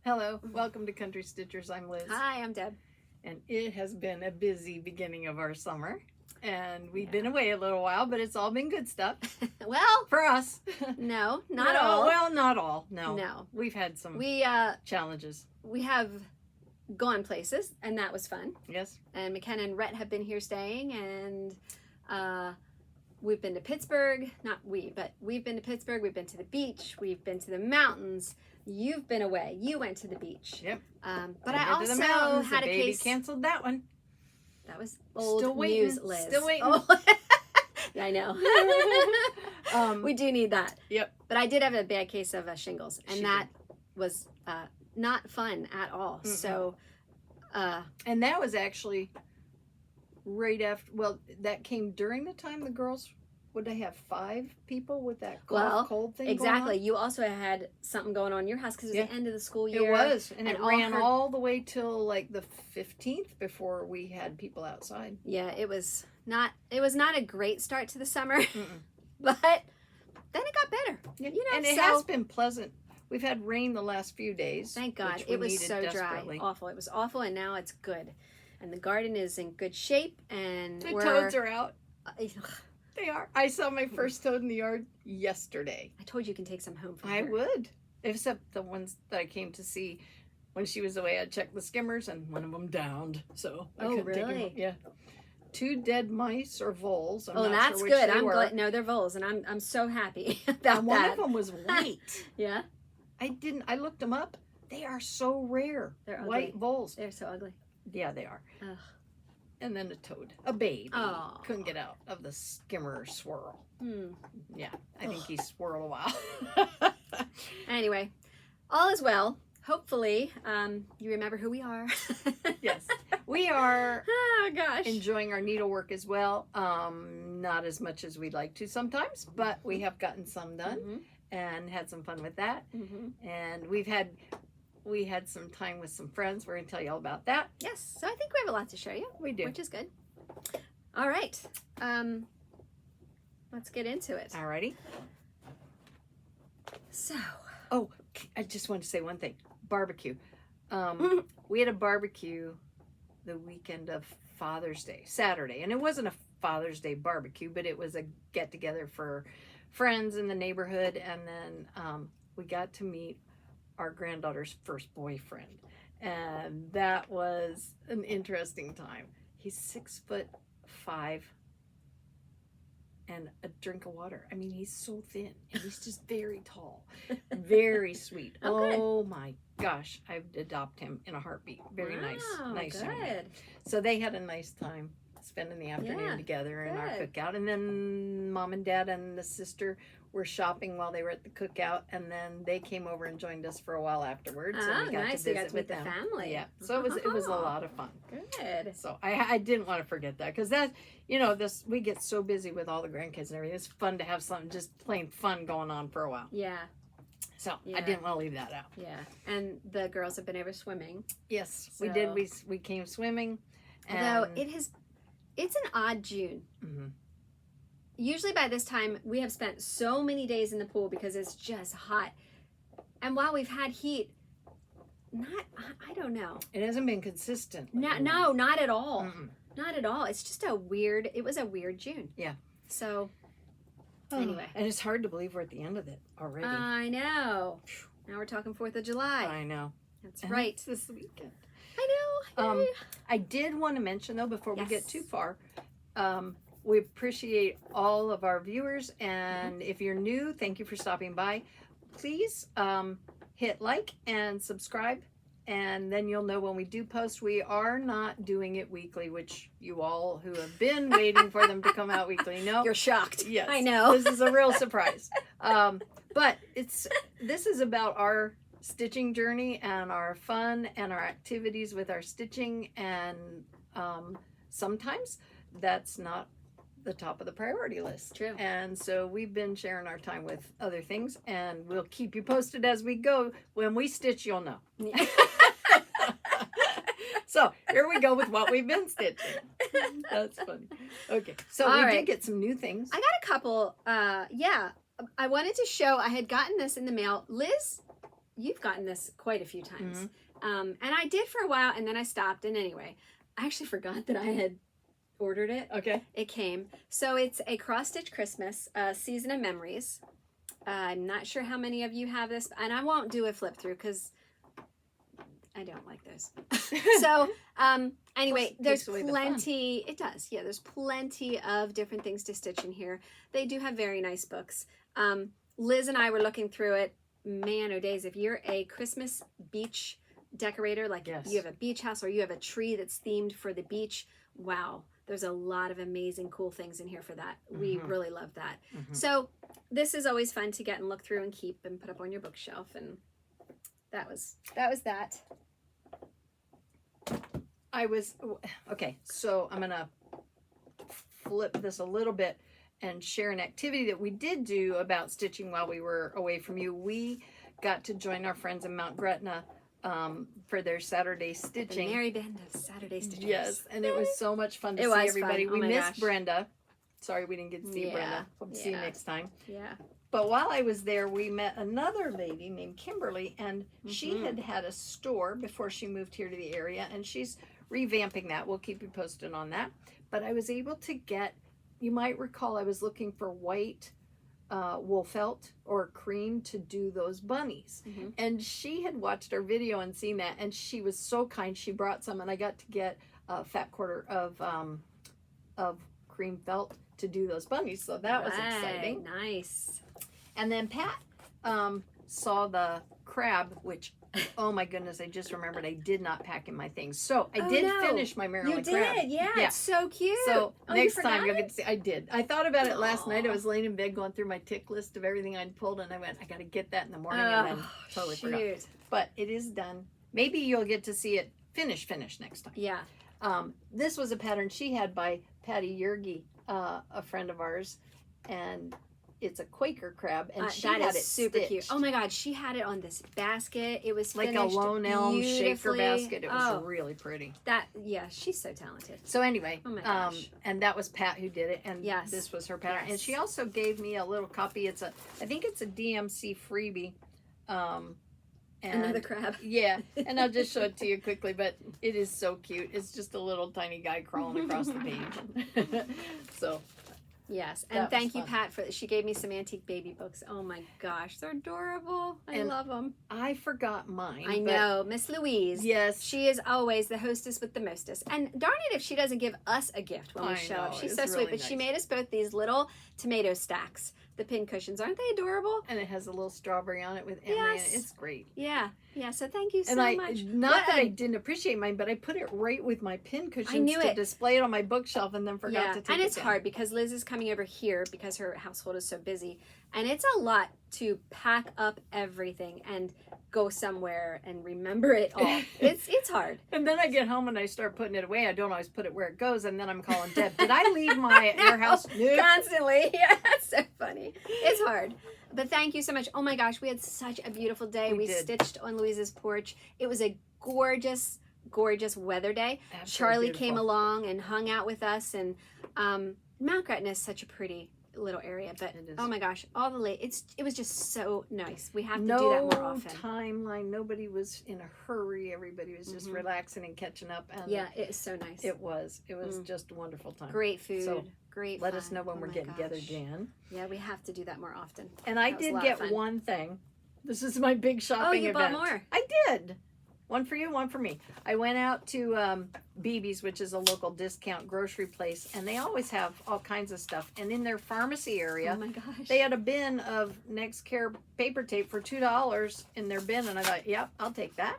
Hello, welcome to Country Stitchers. I'm Liz. Hi, I'm Deb. And it has been a busy beginning of our summer. And we've been away a little while, but it's all been good stuff. Well, for us. No, not all. Well, not all. No. No. We've had some challenges. We have gone places, and that was fun. Yes. And McKenna and Rhett have been here staying, and we've been to Pittsburgh. Not we, but we've been to Pittsburgh. We've been to the beach. We've been to the mountains. You've been away. You went to the beach. Yep. But I also had a case. Canceled that one. That was old Still waiting, news, Liz. Still waiting. Oh. Yeah, I know. We do need that. Yep. But I did have a bad case of shingles, and that was not fun at all. Mm-hmm. So, and that was actually right after. Well, that came during the time the girls. Would they have 5 people with that cold thing? Exactly. You also had something going on in your house because it was the end of the school year. It was, and it ran all the way till like the 15th before we had people outside. Yeah, it was not a great start to the summer, but then it got better. Yeah. You know, and it has been pleasant. We've had rain the last few days. Thank God. It was so dry. Awful. It was awful, and now it's good. And the garden is in good shape, and the toads are out. They are. I saw my first toad in the yard yesterday. I told you can take some home from her. I would. Except the ones that I came to see when she was away. I checked the skimmers and one of them downed. So I couldn't take them. Yeah. 2 dead mice or voles. I'm not that's sure which good. I'm glad. No, they're voles, and I'm so happy about and one of them was white. Yeah. I looked them up. They are so rare. They're ugly. White voles. They're so ugly. Yeah, they are. Ugh. And then a toad, a baby, oh. Couldn't get out of the skimmer swirl. Yeah, I think he swirled a while. Anyway, all is well. Hopefully, you remember who we are. Yes, we are. Oh gosh, enjoying our needlework as well. Not as much as we'd like to sometimes, but we have gotten some done and had some fun with that. And we had some time with some friends. We're going to tell you all about that. Yes. So I think we have a lot to show you. We do. Which is good. All right. Let's get into it. Alrighty. So. Oh, I just want to say one thing. Barbecue. We had a barbecue the weekend of Father's Day, Saturday. And it wasn't a Father's Day barbecue, but it was a get-together for friends in the neighborhood. And then we got to meet our granddaughter's first boyfriend, and that was an interesting time. He's 6'5" and a drink of water. I mean, he's so thin and he's just very tall, very sweet. Oh my gosh, I'd adopt him in a heartbeat. Very nice good. Young man. So they had a nice time spending the afternoon together in our cookout, and then Mom and Dad and the sister were shopping while they were at the cookout, and then they came over and joined us for a while afterwards. And we got to visit with them. The family. Yeah, so it was a lot of fun. Good. So I didn't want to forget that, because that, we get so busy with all the grandkids and everything. It's fun to have something just plain fun going on for a while. Yeah. So I didn't want to leave that out. Yeah, and the girls have been over swimming. Yes, we did. We came swimming. Although it's an odd June. Usually by this time, we have spent so many days in the pool because it's just hot. And while we've had heat, I don't know. It hasn't been consistent. No, not at all. Not at all. It's just it was a weird June. Yeah. So, anyway. And it's hard to believe we're at the end of it already. I know. Now we're talking 4th of July. I know. That's right. It's this weekend. I know. I did want to mention, though, before we get too far, we appreciate all of our viewers, and if you're new, thank you for stopping by. Please hit like and subscribe, and then you'll know when we do post. We are not doing it weekly, which you all who have been waiting for them to come out weekly know. You're shocked. Yes. I know. This is a real surprise. But this is about our stitching journey and our fun and our activities with our stitching, and sometimes that's not the top of the priority list. True. And so we've been sharing our time with other things, and we'll keep you posted as we go. When we stitch, you'll know. Yeah. So here we go with what we've been stitching. That's funny. Okay, so we did get some new things. I got a couple. I wanted to show, I had gotten this in the mail. Liz you've gotten this quite a few times. And I did for a while, and then I stopped. And anyway, I actually forgot that I had ordered it. Okay. It came. So it's a cross-stitch Christmas, Season of Memories. I'm not sure how many of you have this, and I won't do a flip through because I don't like those. So anyway, there's plenty. It does. Yeah, there's plenty of different things to stitch in here. They do have very nice books. Liz and I were looking through it. Man, oh days, if you're a Christmas beach decorator, like you have a beach house or you have a tree that's themed for the beach, wow, there's a lot of amazing cool things in here for that. We really love that. So this is always fun to get and look through and keep and put up on your bookshelf, and that was that. Okay, so I'm gonna flip this a little bit and share an activity that we did do about stitching while we were away from you. We got to join our friends in Mount Gretna for their Saturday stitching. The merry band of Saturday stitchers. Yes, and it was so much fun to see everybody. We missed Brenda. Sorry we didn't get to see Brenda. Hope to see you next time. Yeah. But while I was there, we met another lady named Kimberly, and she had a store before she moved here to the area, and she's revamping that. We'll keep you posted on that. But I was able to get, you might recall, I was looking for white wool felt or cream to do those bunnies. And she had watched our video and seen that, and she was so kind. She brought some, and I got to get a fat quarter of cream felt to do those bunnies. So that was exciting. Nice. And then Pat saw the crab, which, oh my goodness, I just remembered I did not pack in my things. So I did finish my Maryland crab. You did, yeah. It's so cute. So next time you'll get to see. I did. I thought about it last night. I was laying in bed going through my tick list of everything I'd pulled, and I went, I got to get that in the morning, and then totally forgot. But it is done. Maybe you'll get to see it finish next time. Yeah. This was a pattern she had by Patty Yergi, a friend of ours, and it's a Quaker crab, and she had it super stitched. cute. Oh my God, she had it on this basket. It was like a lone elm shaker basket. It was really pretty. She's so talented. So anyway, oh my gosh. And that was Pat who did it, and this was her pattern. And she also gave me a little copy. I think it's a DMC freebie. And another crab. Yeah, and I'll just show it to you quickly, but it is so cute. It's just a little tiny guy crawling across the page. So. Yes, and thank you, Pat, for she gave me some antique baby books. Oh my gosh, they're adorable. I love them. I forgot mine. I know, Miss Louise. Yes, she is always the hostess with the mostest. And darn it, if she doesn't give us a gift when we show up. She's so sweet. But she made us both these little tomato stacks. The pin cushions, aren't they adorable? And it has a little strawberry on it with emery in it. It's great. Yeah. So thank you so much. Not that I didn't appreciate mine, but I put it right with my pin cushions to display it on my bookshelf, and then forgot to take it. And it's hard because Liz is coming over here because her household is so busy, and it's a lot to pack up everything and go somewhere and remember it all. It's hard. And then I get home and I start putting it away. I don't always put it where it goes, and then I'm calling Deb. Did I leave my your house? Constantly. Yeah, that's so funny. It's hard. But thank you so much. Oh my gosh, we had such a beautiful day. We stitched on Louise's porch. It was a gorgeous, gorgeous weather day. Absolutely Charlie beautiful. came along and hung out with us, and Mount Gretna is such a pretty little area, but oh my gosh, it was just so nice. We have to do that more often. No timeline. Nobody was in a hurry. Everybody was just relaxing and catching up. And yeah, it is so nice. It was just a wonderful time. Great food. So great. Let us know when we're getting together again. Yeah, we have to do that more often. And I did get one thing. This is my big shopping event. Oh, you bought more? I did. One for you, one for me. I went out to BB's, which is a local discount grocery place, and they always have all kinds of stuff. And in their pharmacy area, oh my gosh, they had a bin of Next Care paper tape for $2 in their bin, and I thought, yep, I'll take that.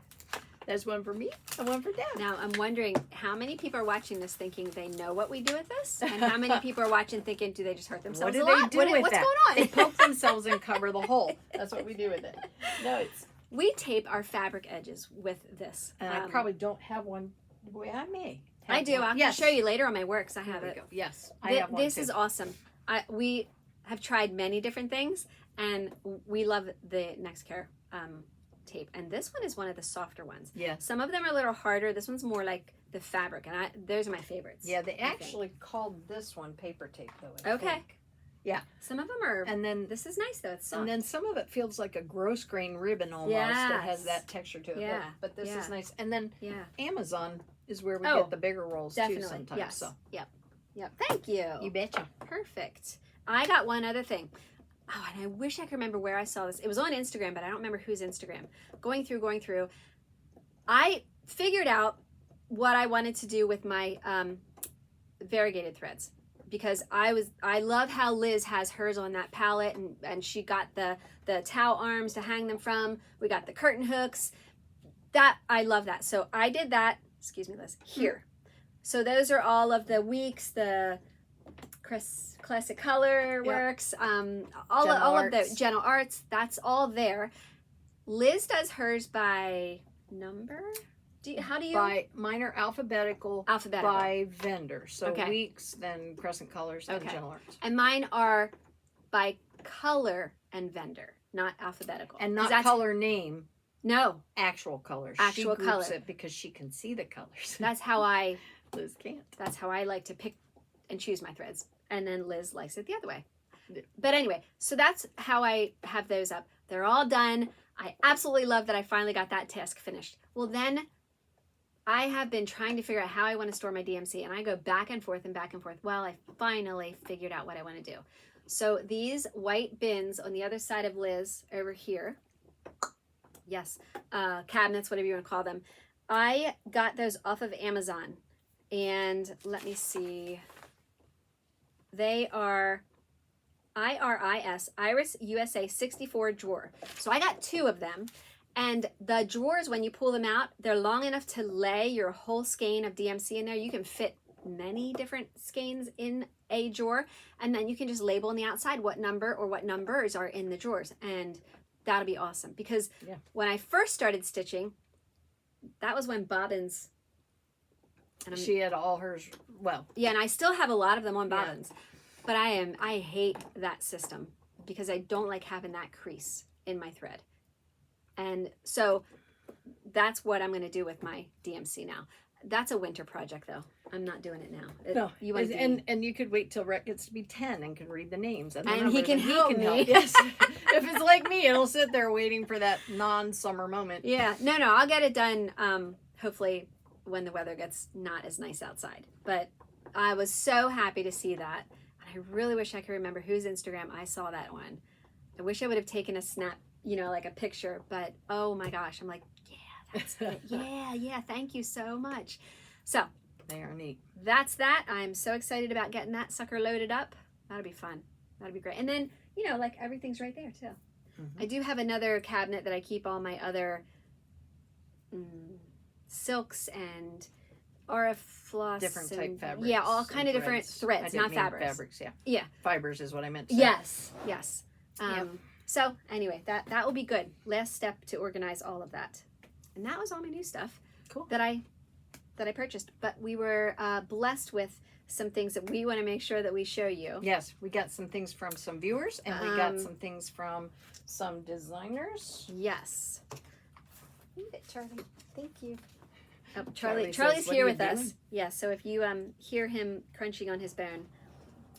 There's one for me and one for Dad. Now, I'm wondering how many people are watching this thinking they know what we do with this, and how many people are watching thinking, do they just hurt themselves a lot? What's going on? They poke themselves and cover the hole. That's what we do with it. No, it's... We tape our fabric edges with this. And I probably don't have one. Boy, I may. I do. I'll show you later on my works. I have it. Go. Yes, I have one This is awesome. We have tried many different things, and we love the Next Care tape. And this one is one of the softer ones. Yeah. Some of them are a little harder. This one's more like the fabric, and those are my favorites. Yeah, they actually called this one paper tape, though. I think. Yeah. Some of them are, And then this is nice though, it's soft. And then some of it feels like a gross grain ribbon almost. Yes. That has that texture to it. Yeah. But this Yeah. is nice. And then yeah. Amazon is where we Oh, get the bigger rolls Definitely. too sometimes. Yes. So Yep. Yep. Thank you. you betcha. Perfect. I got one other thing. Oh, and I wish I could remember where I saw this. It was on Instagram, but I don't remember whose Instagram. Going through. I figured out what I wanted to do with my variegated threads, because I love how Liz has hers on that palette, and she got the towel arms to hang them from. We got the curtain hooks. That I love that. So I did that. Excuse me, Liz. Here. So those are all of the weeks, the classic color works, all of the Gentle Arts. That's all there. Liz does hers by number. How do you? By mine are alphabetical. By vendor. So weeks, then Crescent Colors, then Gentle Arts. And mine are by color and vendor, not alphabetical. And not color name. No. Actual colors. Actual she groups it because she can see the colors. That's how I. Liz can't. That's how I like to pick and choose my threads. And then Liz likes it the other way. But anyway, so that's how I have those up. They're all done. I absolutely love that I finally got that task finished. Well, then I have been trying to figure out how I want to store my DMC, and I go back and forth and back and forth. Well, I finally figured out what I want to do. So these white bins on the other side of Liz over here, yes, cabinets, whatever you want to call them, I got those off of Amazon. And let me see. They are Iris USA 64 drawer. So I got 2 of them. And the drawers, when you pull them out, they're long enough to lay your whole skein of DMC in there. You can fit many different skeins in a drawer. And then you can just label on the outside what number or what numbers are in the drawers. And that'll be awesome. Because when I first started stitching, that was when bobbins... And she had all hers, well. Yeah, and I still have a lot of them on bobbins. Yeah. But I hate that system because I don't like having that crease in my thread. And so that's what I'm going to do with my DMC now. That's a winter project, though. I'm not doing it now. No, you want and you could wait till Rhett gets to be 10 and can read the names. And he can help me. Yes. If it's like me, it'll sit there waiting for that non-summer moment. Yeah. No, I'll get it done, hopefully, when the weather gets not as nice outside. But I was so happy to see that. And I really wish I could remember whose Instagram I saw that on. I wish I would have taken a snap, like a picture. But, oh my gosh, I'm like, yeah, that's it. Yeah, thank you so much. So. They are neat. That's that. I'm so excited about getting that sucker loaded up. That'll be fun. That'll be great. And then, like everything's right there too. Mm-hmm. I do have another cabinet that I keep all my other silks and RF floss, different type fabrics. Yeah, all kind of different threads, not fabrics. Fabrics, yeah. Yeah. Fibers is what I meant to say. Yes. So anyway, that will be good. Last step to organize all of that. And that was all my new stuff. Cool. That I purchased. But we were blessed with some things that we want to make sure that we show you. Yes, we got some things from some viewers, and we got some things from some designers. Yes. Read it, Charlie. Thank you. Oh, Charlie's says, here with us. Yeah, so if you hear him crunching on his bone,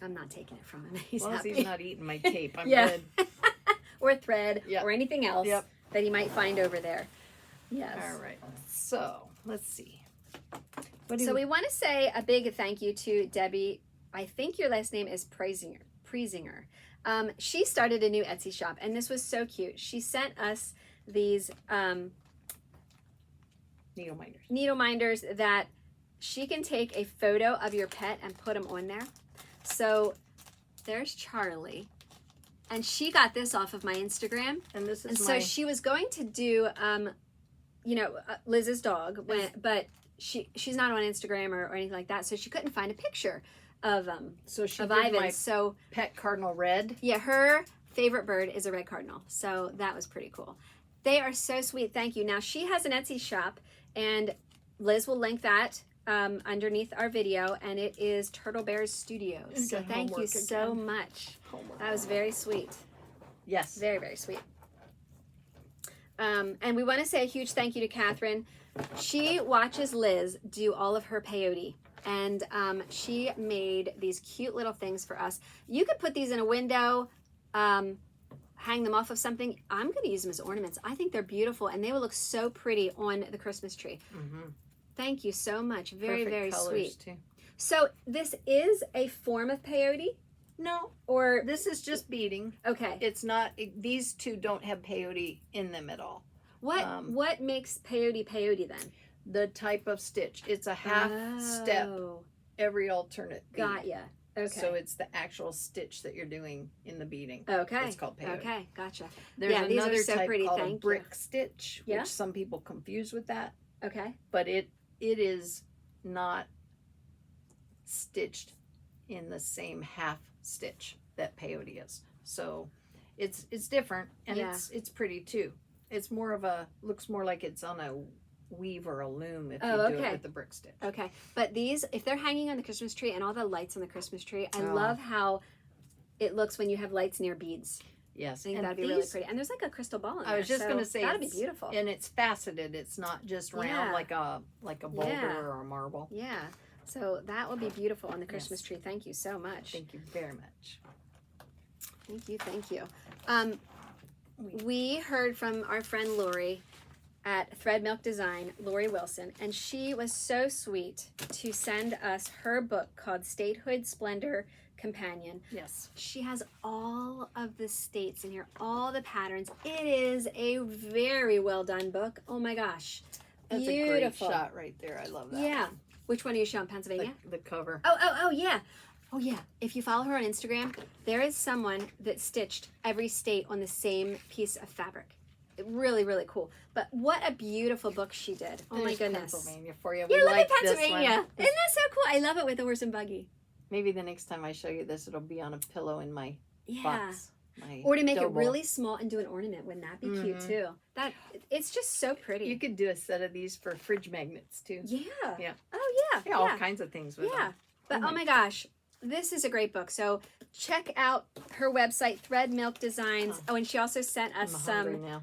I'm not taking it from him. He's as long happy. as he's not eating my tape, I'm good. Or thread, or anything else that he might find over there. Yes. All right. So, let's see. We want to say a big thank you to Debbie. I think your last name is Priesinger. She started a new Etsy shop, and this was so cute. She sent us these... needle minders that she can take a photo of your pet and put them on there. So there's Charlie, and she got this off of my Instagram. And this is so she was going to do Liz's dog, but she's not on Instagram or anything like that, so she couldn't find a picture of so she of did Ivan. My so pet cardinal red. Yeah, her favorite bird is a red cardinal, so that was pretty cool. They are so sweet. Thank you. Now she has an Etsy shop, and Liz will link that underneath our video, and it is Turtle Bears Studios. So thank you so much. That was very sweet. Yes. Very, very sweet. And we want to say a huge thank you to Catherine. She watches Liz do all of her peyote. And she made these cute little things for us. You could put these in a window, hang them off of something. I'm going to use them as ornaments. I think they're beautiful, and they will look so pretty on the Christmas tree. Mm-hmm. Thank you so much. Very, very sweet. Too. So this is a form of peyote? No, or this is just beading. Okay. It's not. These two don't have peyote in them at all. What makes peyote then? The type of stitch. It's a half step every alternate bead. Got ya. Okay. So it's the actual stitch that you're doing in the beading. Okay. It's called peyote. Okay, gotcha. There's another these are so type pretty. called Thank a brick you. stitch, which some people confuse with that. Okay. But it is not stitched in the same half stitch that peyote is. So it's different, and it's pretty too. It's more of a, looks more like it's on a weave or a loom if you do it with the brick stitch. Okay, but these, if they're hanging on the Christmas tree and all the lights on the Christmas tree, I love how it looks when you have lights near beads. Yes, I think that'd be really pretty. And there's like a crystal ball in there. I was just going to say that'd be beautiful. And it's faceted. It's not just round like a boulder or a marble. Yeah. So that will be beautiful on the Christmas tree. Thank you so much. Thank you very much. Thank you. Thank you. We heard from our friend Lori at Thread Milk Design, Lori Wilson, and she was so sweet to send us her book called Statehood Splendor Companion. Yes. She has all of the states in here, all the patterns. It is a very well done book. Oh my gosh. That's beautiful. a great shot right there. I love that. Yeah. One. Which one are you showing? Pennsylvania? The cover. Oh, yeah. Oh, yeah. If you follow her on Instagram, there is someone that stitched every state on the same piece of fabric. Really, really cool. But what a beautiful book she did. Oh, my goodness. Pennsylvania for you. Yeah, look at Pennsylvania. Isn't that so cool? I love it with the horse and buggy. Maybe the next time I show you this, it'll be on a pillow in my box. Or to make it really small and do an ornament. Wouldn't that be cute, too? It's just so pretty. You could do a set of these for fridge magnets, too. Yeah. Yeah. Oh, yeah. Yeah, all kinds of things with them. But oh my gosh, this is a great book. So check out her website, Thread Milk Designs. Oh, and she also sent us some. Now.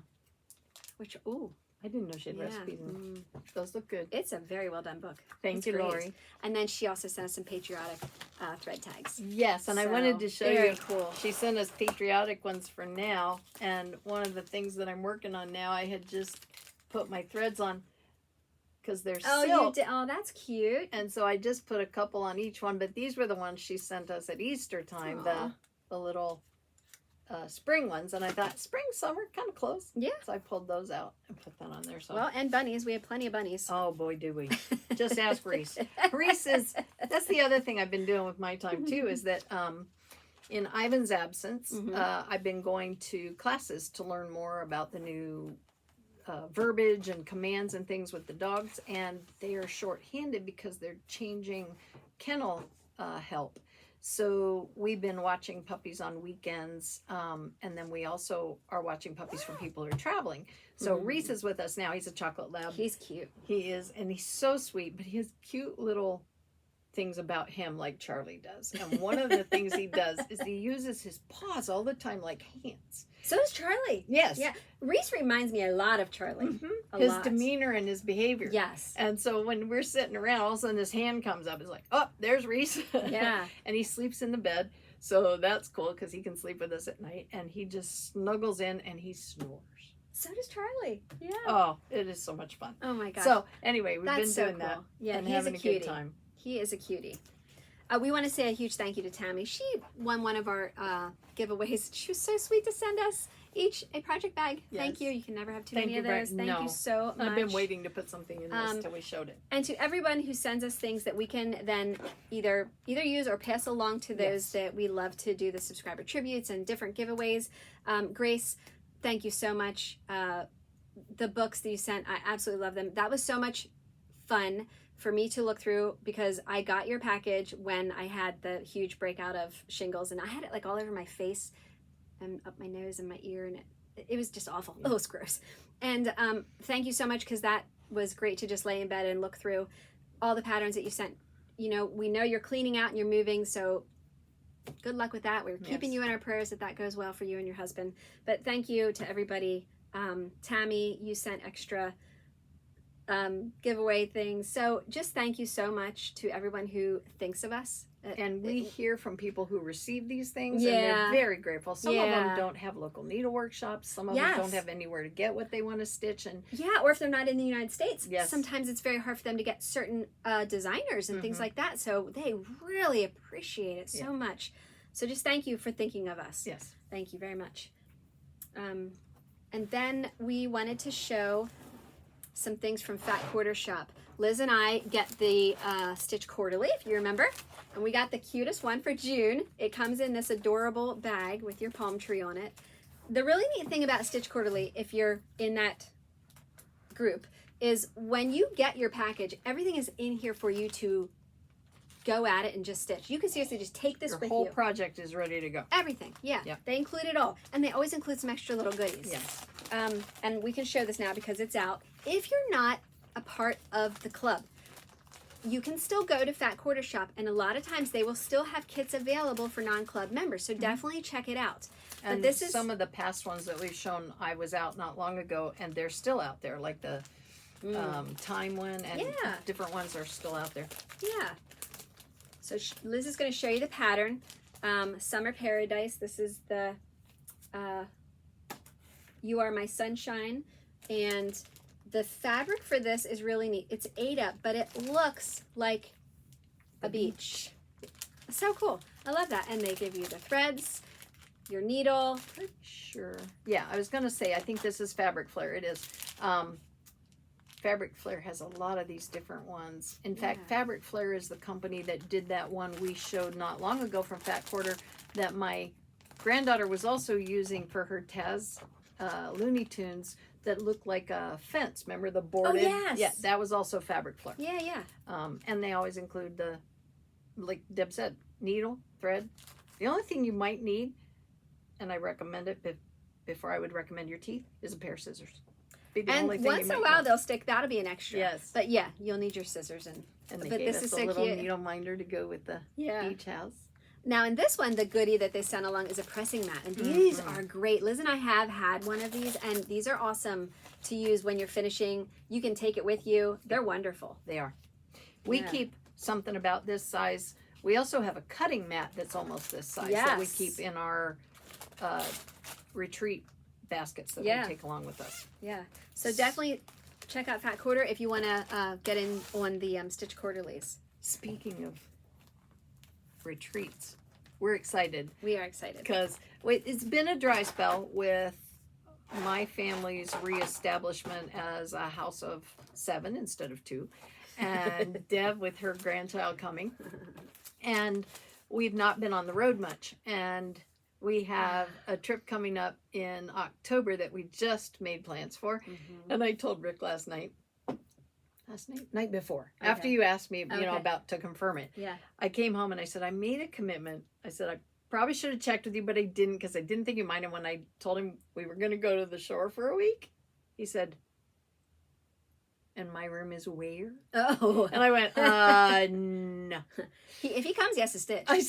Which, I didn't know she had recipes in them. Those look good. It's a very well done book. Thank you, Lori. And then she also sent us some patriotic thread tags. Yes, and I wanted to show you. Very cool. She sent us patriotic ones for now, and one of the things that I'm working on now, I had just put my threads on because they're silk. You did. Oh, that's cute. And so I just put a couple on each one, but these were the ones she sent us at Easter time, the little spring ones, and I thought spring, summer, kind of close. Yeah. So I pulled those out and put that on there. So. Well, and bunnies. We have plenty of bunnies. Oh, boy, do we. Just ask Reese. Reese is, that's the other thing I've been doing with my time, too, is that in Ivan's absence, I've been going to classes to learn more about the new verbiage and commands and things with the dogs, and they are short-handed because they're changing kennel help. So we've been watching puppies on weekends, and then we also are watching puppies from people who are traveling. So Reese is with us now. He's a chocolate lab. He's cute. He is, and he's so sweet, but he has cute little things about him like Charlie does. And one of the things he does is he uses his paws all the time like hands. So does Charlie. Yes. Yeah. Reese reminds me a lot of Charlie. His demeanor and his behavior. Yes. And so when we're sitting around, all of a sudden his hand comes up. It's like, oh, there's Reese. Yeah. And he sleeps in the bed. So that's cool because he can sleep with us at night. And he just snuggles in and he snores. So does Charlie. Yeah. Oh, it is so much fun. Oh my gosh. So anyway, we've been so doing that. Yeah, and he's having a a cutie. good time. He is a cutie. We want to say a huge thank you to Tammy. She won one of our giveaways. She was so sweet to send us each a project bag. Yes. Thank you. You can never have too many of very- those. Thank no. you so much. I've been waiting to put something in this till we showed it. And to everyone who sends us things that we can then either use or pass along to those that we love to do the subscriber tributes and different giveaways. Grace, thank you so much. The books that you sent, I absolutely love them. That was so much fun for me to look through because I got your package when I had the huge breakout of shingles, and I had it like all over my face and up my nose and my ear, and it was just awful. Yeah. Oh, it was gross. And thank you so much because that was great to just lay in bed and look through all the patterns that you sent. You know, we know you're cleaning out and you're moving, so good luck with that. We're keeping you in our prayers that goes well for you and your husband. But thank you to everybody. Tammy, you sent extra giveaway things. So just thank you so much to everyone who thinks of us. And we hear from people who receive these things, Yeah. and they're very grateful. Some of Yeah. them don't have local needle workshops. Some of Yes. them don't have anywhere to get what they want to stitch. And Yeah, or if they're not in the United States, Yes. sometimes it's very hard for them to get certain designers and things Mhm. like that. So they really appreciate it so Yeah. much. So just thank you for thinking of us. yes, Thank you very much. And then we wanted to show some things from Fat Quarter Shop. Liz and I get the Stitch Quarterly, if you remember. And we got the cutest one for June. It comes in this adorable bag with your palm tree on it. The really neat thing about Stitch Quarterly, if you're in that group, is when you get your package, everything is in here for you to go at it and just stitch. You can seriously just take this your with whole you. project is ready to go. Everything, yeah. Yep. They include it all. And they always include some extra little goodies. Yes. And we can show this now because it's out. If you're not a part of the club, you can still go to Fat Quarter Shop, and a lot of times they will still have kits available for non-club members. So definitely check it out. And but this is some of the past ones that we've shown, I was out not long ago, and they're still out there, like the time one, and Yeah. different ones are still out there. yeah. So Liz is going to show you the pattern. Summer Paradise. This is the You Are My Sunshine, and the fabric for this is really neat. It's 8 up, but it looks like a beach. So cool. I love that. And they give you the threads, your needle. Pretty sure. Yeah, I was going to say, I think this is Fabric Flare. It is. Fabric Flare has a lot of these different ones. In fact, Yeah. Fabric Flare is the company that did that one we showed not long ago from Fat Quarter that my granddaughter was also using for her Taz Looney Tunes that looked like a fence. Remember the boarded? yes. Yeah, that was also Fabric Flare. Yeah, yeah. And they always include the, like Deb said, needle, thread. The only thing you might need, and I recommend it before I would recommend your teeth, is a pair of scissors. Be the And only thing once you in a might while want. they'll stick. That'll be an extra. Yes. But yeah, you'll need your scissors and And they but gave this us is a so little cute. needle minder to go with the Yeah. beach house. Now in this one, the goodie that they sent along is a pressing mat. And these are great. Liz and I have had one of these, and these are awesome to use when you're finishing. You can take it with you. They're wonderful. They are. We Yeah. keep something about this size. We also have a cutting mat that's almost this size that we Yes. keep in our retreat baskets that Yeah. we take along with us. Yeah. So definitely check out Fat Quarter if you want to get in on the Stitch Quarterlies. Speaking of retreats, we're excited We are excited. because it's been a dry spell with my family's reestablishment as a house of 7 instead of 2, and Deb with her grandchild coming, and we've not been on the road much, and we have a trip coming up in October that we just made plans for. And I told Rick night before, after Okay. you asked me, Okay. about to confirm it. Yeah. I came home and I said, I made a commitment. I said, I probably should have checked with you, but I didn't because I didn't think you might. And when I told him we were going to go to the shore for a week, he said, and my room is where? Oh. And I went, no. If he comes, he has to stitch. I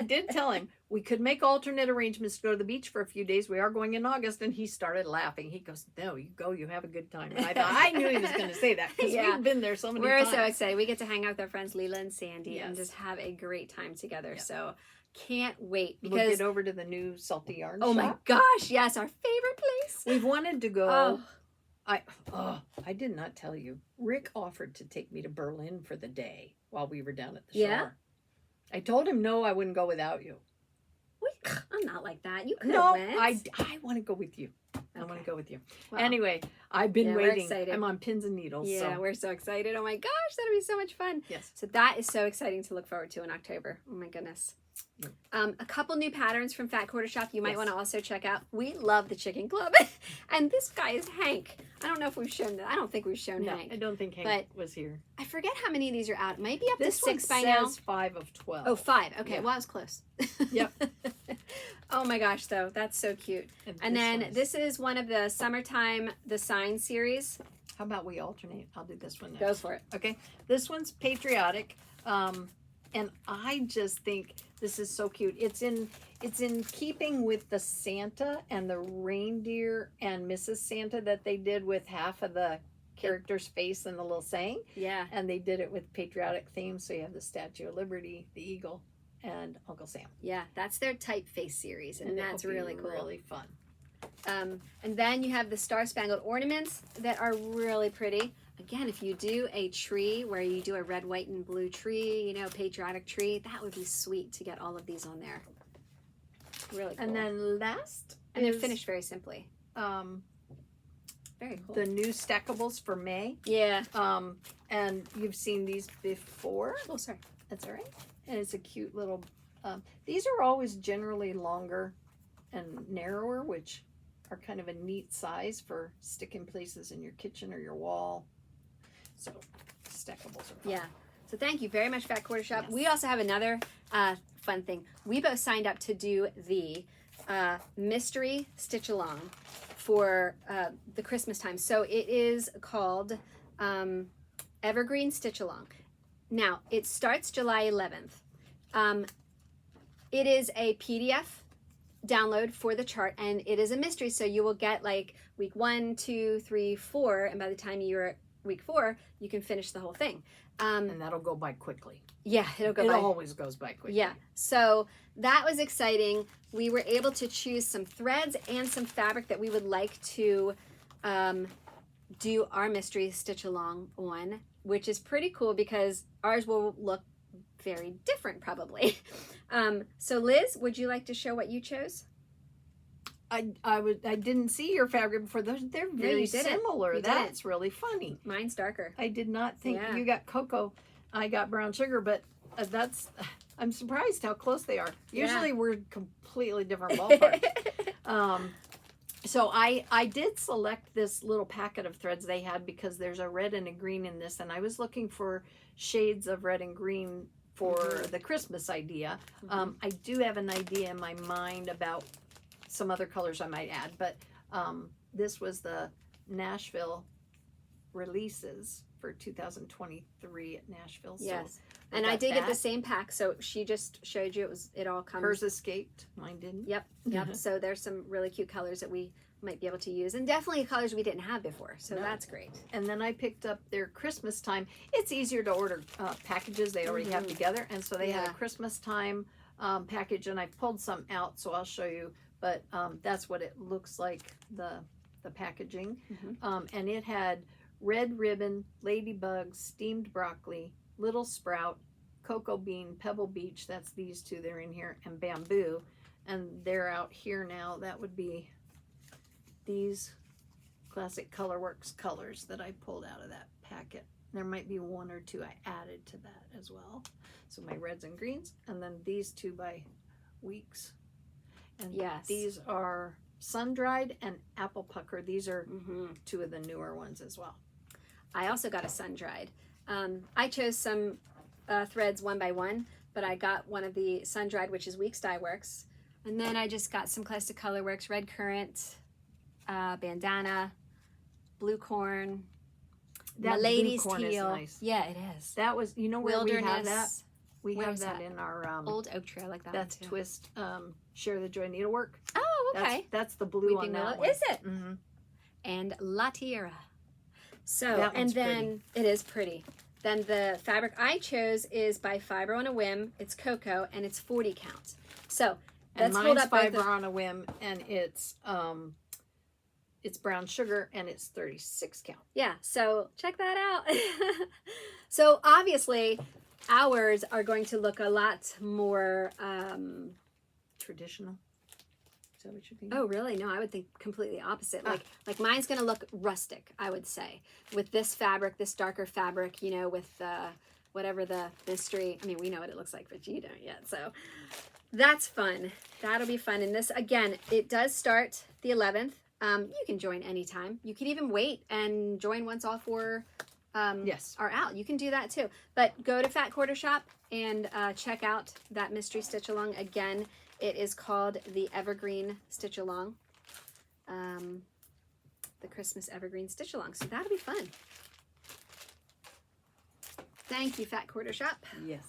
did tell him we could make alternate arrangements to go to the beach for a few days. We are going in August. And he started laughing. He goes, no, you go, you have a good time. And I thought, I knew he was going to say that because Yeah. we've been there so many We're times. so excited. We get to hang out with our friends Leela and Sandy and Yes. just have a great time together. Yeah. So can't wait We'll because get over to the new Salty Yarn oh shop. my gosh, yes, our favorite place. We've wanted to go. Oh, I did not tell you. Rick offered to take me to Berlin for the day while we were down at the Yeah? shore. I told him no, I wouldn't go without you. I'm not like that. You could No, have went. I want to go with you. I want Okay. to go with you. Well, Anyway, I've been Yeah, we're waiting. excited. I'm on pins and needles. yeah, So. we're so excited. Oh my gosh, that'll be so much fun. Yes. So that is so exciting to look forward to in October. Oh my goodness. Yep. A couple new patterns from Fat Quarter Shop you might Yes. want to also check out. We love the Chicken Club. And this guy is Hank. I don't know if we've shown that. I don't think we've shown No, Hank. I don't think Hank But- was here. I forget how many of these are out. Maybe up This to 6 one by now. says 5 of 12. Oh, 5. Okay, Yeah. well, I was close. Yep. Oh my gosh, though. That's so cute. And then one this is one of the Summertime The Sign series. How about we alternate? I'll do this one next. Go for it. Okay, this one's patriotic. And I just think this is so cute. It's in keeping with the Santa and the reindeer and Mrs. Santa that they did with half of the character's face and the little saying. Yeah. And they did it with patriotic themes. So you have the Statue of Liberty, the Eagle, and Uncle Sam. Yeah, that's their typeface series, and that's really cool. Really fun. And then you have the Star Spangled Ornaments that are really pretty. Again, if you do a tree where you do a red, white, and blue tree, you know, patriotic tree, that would be sweet to get all of these on there. Really cool. And then last, and they're finished very simply. Very cool. The new stackables for May. Yeah. And you've seen these before. Oh, sorry. That's all right. And it's a cute little. These are always generally longer and narrower, which are kind of a neat size for sticking places in your kitchen or your wall. So stackables are fun. Yeah. So thank you very much, Fat Quarter Shop. Yes. We also have another fun thing. We both signed up to do the mystery stitch along for the Christmas time. So it is called Evergreen Stitch Along. Now, it starts July 11th. It is a PDF download for the chart, and it is a mystery, so you will get like week 1, 2, 3, 4, and by the time you're at week 4, you can finish the whole thing. And that'll go by quickly. Yeah, it'll go It by. always goes by quickly. Yeah, so that was exciting. We were able to choose some threads and some fabric that we would like to do our mystery stitch along on, which is pretty cool because ours will look very different probably. So Liz, would you like to show what you chose? I didn't see your fabric before. They're very similar. That's really funny. Mine's darker. I did not think Yeah. you got cocoa. I got brown sugar, but I'm surprised how close they are. Usually we're completely different ballparks. So I did select this little packet of threads they had because there's a red and a green in this, and I was looking for shades of red and green for the Christmas idea. I do have an idea in my mind about some other colors I might add, but this was the Nashville releases for 2023 at Nashville. Yes. So and I did get the same pack, so she just showed you it all comes. Hers escaped, mine didn't. Yep. So there's some really cute colors that we might be able to use, and definitely colors we didn't have before, so that's great. And then I picked up their Christmas time. It's easier to order packages they already have together, and so they had a Christmas time package, and I pulled some out, so I'll show you. But that's what it looks like, the packaging. And it had red ribbon, ladybugs, steamed broccoli, little sprout, cocoa bean, pebble beach, that's these two, they're in here, and bamboo. And they're out here now. That would be these classic Colorworks colors that I pulled out of that packet. There might be 1 or 2 I added to that as well. So my reds and greens, and then these 2 by Weeks. And these are sun-dried and apple pucker. These are 2 of the newer ones as well. I also got a sun-dried. I chose some threads 1 by 1, but I got one of the sun-dried, which is Weeks Dye Works. And then I just got some Classic Colorworks, Red Currant, bandana, blue corn, That Lady's blue corn teal. is nice. Yeah, it is. That was, you know where we have that? We Where have is that in our Old Oak Tree. I like that that's one too. Twist Share the Joy Needlework. Oh, okay. That's the blue Weeping on that Willow. one. Is it? And La Tierra. So, That and one's then it is pretty. Then the fabric I chose is by Fiber on a Whim. It's cocoa and it's 40 count. So And let's hold mine's up both Fiber of- on a Whim, and it's brown sugar, and it's 36 count. Yeah, so check that out. So obviously ours are going to look a lot more Traditional. Is that what you're thinking? oh really? No, I would think completely opposite. Like mine's gonna look rustic, I would say. With this fabric, this darker fabric, you know, with whatever the mystery. I mean, we know what it looks like, but you don't yet. So that's fun. That'll be fun. And this, again, it does start the 11th. You can join anytime. You can even wait and join once all 4 are out. You can do that too. But go to Fat Quarter Shop and check out that mystery stitch along. Again, it is called the Evergreen Stitch Along. The Christmas Evergreen Stitch Along. So that'll be fun. Thank you, Fat Quarter Shop. Yes.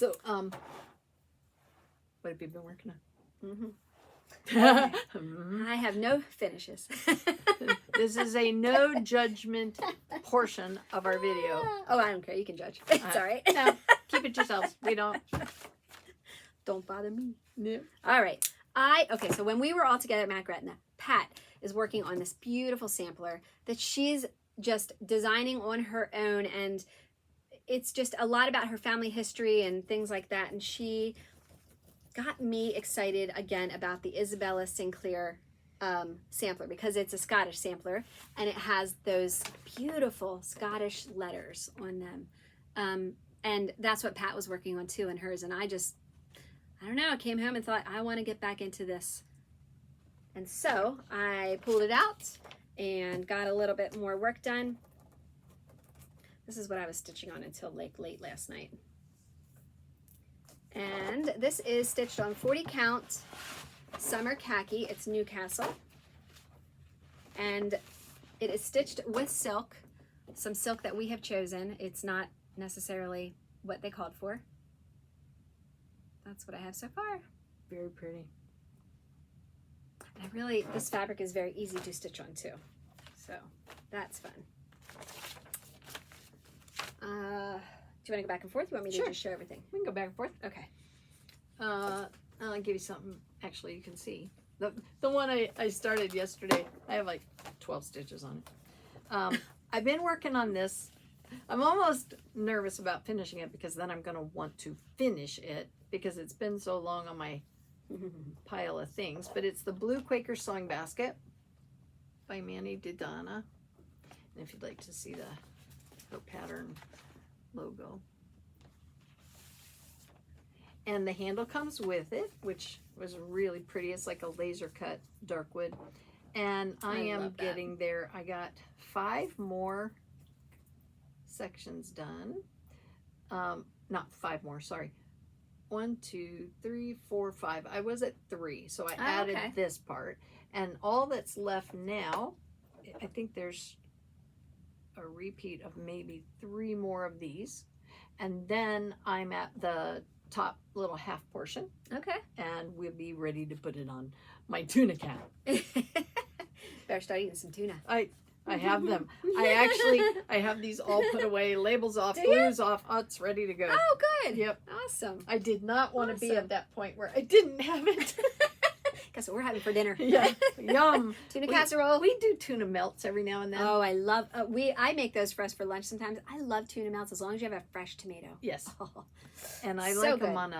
So, what have you been working on? Okay. I have no finishes. This is a no judgment portion of our video. Oh, I don't care. You can judge. It's all right. No, keep it yourselves. We don't. Don't bother me. No. All right. Okay, so when we were all together at Mac Gretna, Pat is working on this beautiful sampler that she's just designing on her own, and it's just a lot about her family history and things like that, and she got me excited again about the Isabella Sinclair sampler because it's a Scottish sampler and it has those beautiful Scottish letters on them. And that's what Pat was working on too in hers. And I don't know, I came home and thought, I want to get back into this. And so I pulled it out and got a little bit more work done. This is what I was stitching on until late last night. And this is stitched on 40 count summer khaki. It's Newcastle. And it is stitched with silk, some silk that we have chosen. It's not necessarily what they called for. That's what I have so far. Very pretty. And this fabric is very easy to stitch on too. So that's fun. Do you want to go back and forth? You want me to just show everything? We can go back and forth. Okay. I'll give you something actually you can see. The one I started yesterday, I have like 12 stitches on it. I've been working on this. I'm almost nervous about finishing it because then I'm going to want to finish it because it's been so long on my pile of things. But it's the Blue Quaker Sewing Basket by DiDonna. And if you'd like to see her pattern logo. And the handle comes with it, which was really pretty. It's like a laser cut dark wood. And I am getting there. I got 5 more sections done. Not 5 more, sorry. 1, 2, 3, 4, 5. I was at 3, so I added this part. And all that's left now, I think there's a repeat of maybe 3 more of these. And then I'm at the top little half portion. Okay. And we'll be ready to put it on my tuna cap. Better start eating some tuna. I have them. I have these all put away, labels off, glues off. Oh, it's ready to go. Oh, good. Yep. Awesome. I did not want to be at that point where I didn't have it. Guess what we're having for dinner? Yeah. Yum. Tuna casserole. We do tuna melts every now and then. Oh, I love. I make those for us for lunch sometimes. I love tuna melts as long as you have a fresh tomato. Yes. Oh, and I so like good. them on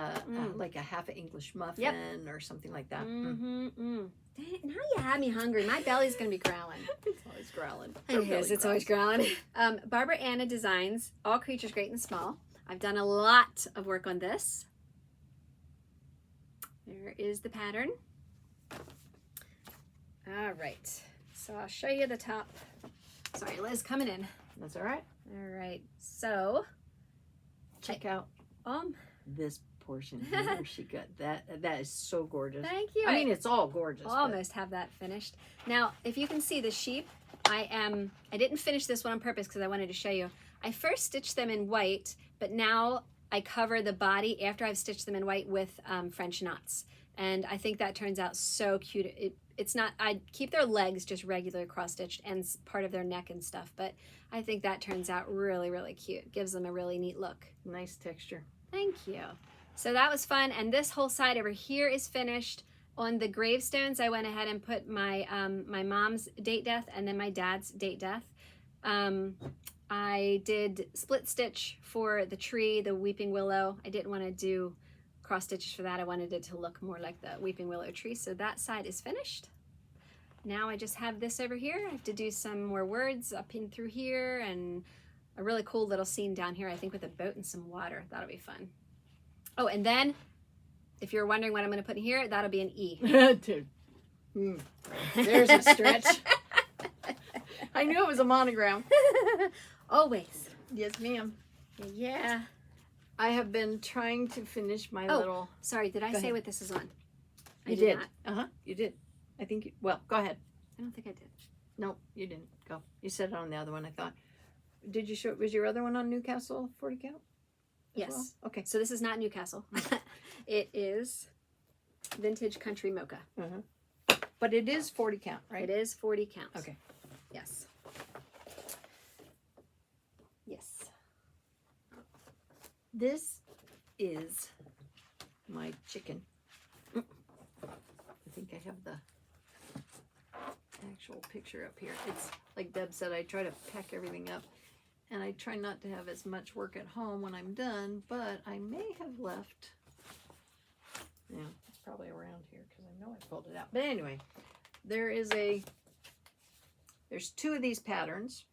like a half an English muffin or something like that. Mm-hmm. Now you have me hungry. My belly's gonna be growling. It's always growling. It is. It's always growling. Barbara Anna Designs, All Creatures Great and Small. I've done a lot of work on this. There is the pattern. All right. So I'll show you the top. Sorry, Liz, coming in. That's all right. All right. So check out this portion here. She got that. That is so gorgeous. Thank you. I mean, it's all gorgeous. Almost have that finished. Now, if you can see the sheep, I didn't finish this one on purpose because I wanted to show you. I first stitched them in white, but now I cover the body after I've stitched them in white with French knots. And I think that turns out so cute. It's not, I keep their legs just regular cross-stitched and part of their neck and stuff, but I think that turns out really, really cute. Gives them a really neat look. Nice texture. Thank you. So that was fun, and this whole side over here is finished. On the gravestones, I went ahead and put my my mom's date death and then my dad's date death. I did split stitch for the tree, the weeping willow. I didn't want to do cross stitches for that. I wanted it to look more like the weeping willow tree. So that side is finished. Now I just have this over here. I have to do some more words up in through here and a really cool little scene down here, I think, with a boat and some water. That'll be fun. Oh, and then if you're wondering what I'm going to put in here, that'll be an E. Dude. There's a stretch. I knew it was a monogram. Always. Yes, ma'am. Yeah. I have been trying to finish my little... Sorry, did I say what this is on? You did. Uh-huh, you did. I think, well, go ahead. I don't think I did. No, you didn't. Go. You said it on the other one, I thought. Did you show, was your other one on Newcastle 40 count? Yes. Well? Okay. So this is not Newcastle. It is vintage country mocha. But it is 40 count, right? It is 40 counts. Okay. Yes. Yes. This is my chicken. I think I have the actual picture up here. It's like Deb said, I try to pack everything up, and I try not to have as much work at home when I'm done, but I may have left. Yeah, it's probably around here because I know I pulled it out. But anyway, there's two of these patterns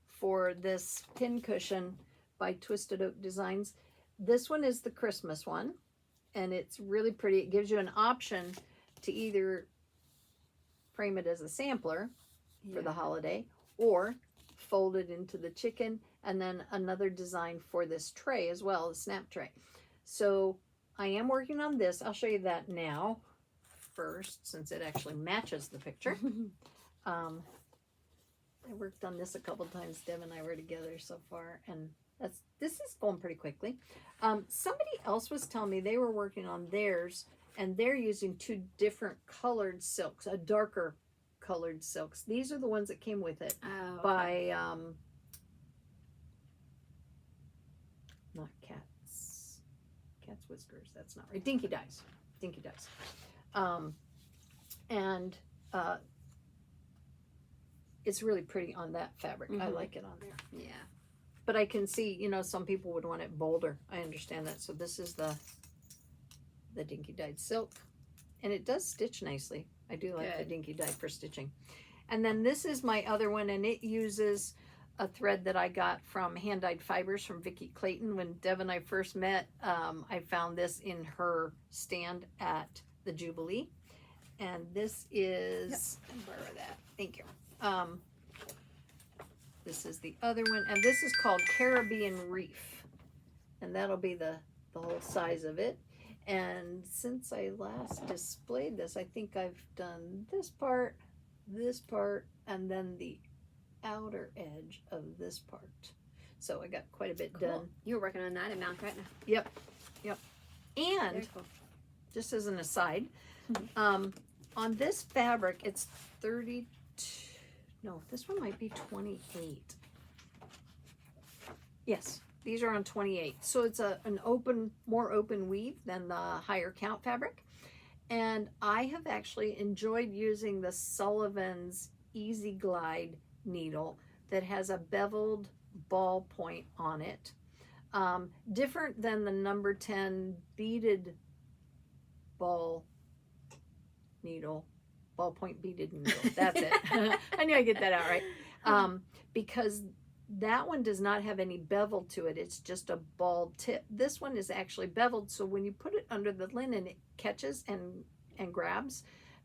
for this pin cushion by Twisted Oak Designs. This one is the Christmas one, and it's really pretty. It gives you an option to either frame it as a sampler for the holiday or fold it into the chicken, and then another design for this tray as well, the snap tray. So I am working on this. I'll show you that now first, since it actually matches the picture. I worked on this a couple times. Deb and I were together so far, and this is going pretty quickly. Somebody else was telling me they were working on theirs, and they're using two different colored silks, a darker colored silks. These are the ones that came with it by not Cat's Whiskers. That's not right. Dinky Dyes. And it's really pretty on that fabric. I like it on there. Yeah. But I can see, you know, some people would want it bolder. I understand that. So this is the dinky dyed silk, and it does stitch nicely. I do like the dinky dye for stitching. And then this is my other one, and it uses a thread that I got from Hand Dyed Fibers from Vicki Clayton. When Deb and I first met, I found this in her stand at the Jubilee. And this is, borrow that. Thank you. This is the other one, and this is called Caribbean Reef, and that'll be the whole size of it. And since I last displayed this, I think I've done this part, and then the outer edge of this part. So I got quite a bit done. You were working on that in Mount Gretna. Yep. And just as an aside, on this fabric, it's 32. No, this one might be 28. Yes, these are on 28. So it's more open weave than the higher count fabric. And I have actually enjoyed using the Sullivan's Easy Glide needle that has a beveled ball point on it. Different than the number 10 beaded ballpoint beaded needle. That's it. I knew I'd get that out right. Because that one does not have any bevel to it. It's just a bald tip. This one is actually beveled, so when you put it under the linen, it catches and grabs.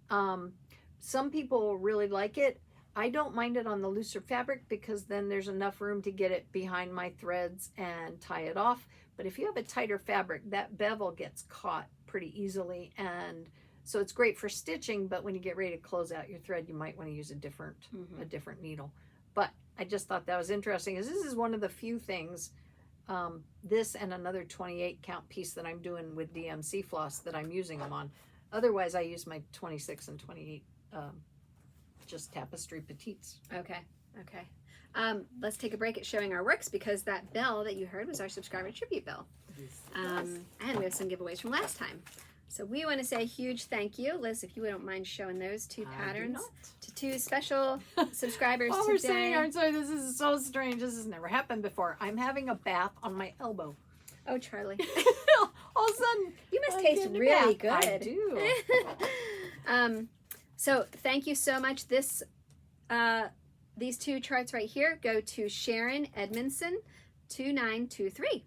Some people really like it. I don't mind it on the looser fabric because then there's enough room to get it behind my threads and tie it off. But if you have a tighter fabric, that bevel gets caught pretty easily, and so it's great for stitching, but when you get ready to close out your thread, you might want to use a different needle. But I just thought that was interesting, because this is one of the few things, this and another 28 count piece that I'm doing with DMC floss that I'm using them on. Otherwise, I use my 26 and 28 just tapestry petites. Okay. Let's take a break at showing our works, because that bell that you heard was our subscriber tribute bell. And we have some giveaways from last time. So we want to say a huge thank you. Liz, if you wouldn't mind showing those two patterns to two special subscribers While today. we're sitting here, I'm sorry, this is so strange. This has never happened before. I'm having a bath on my elbow. Oh, Charlie. All of a sudden, you must taste really good. I do. So thank you so much. These two charts right here go to Sharon Edmondson 2923.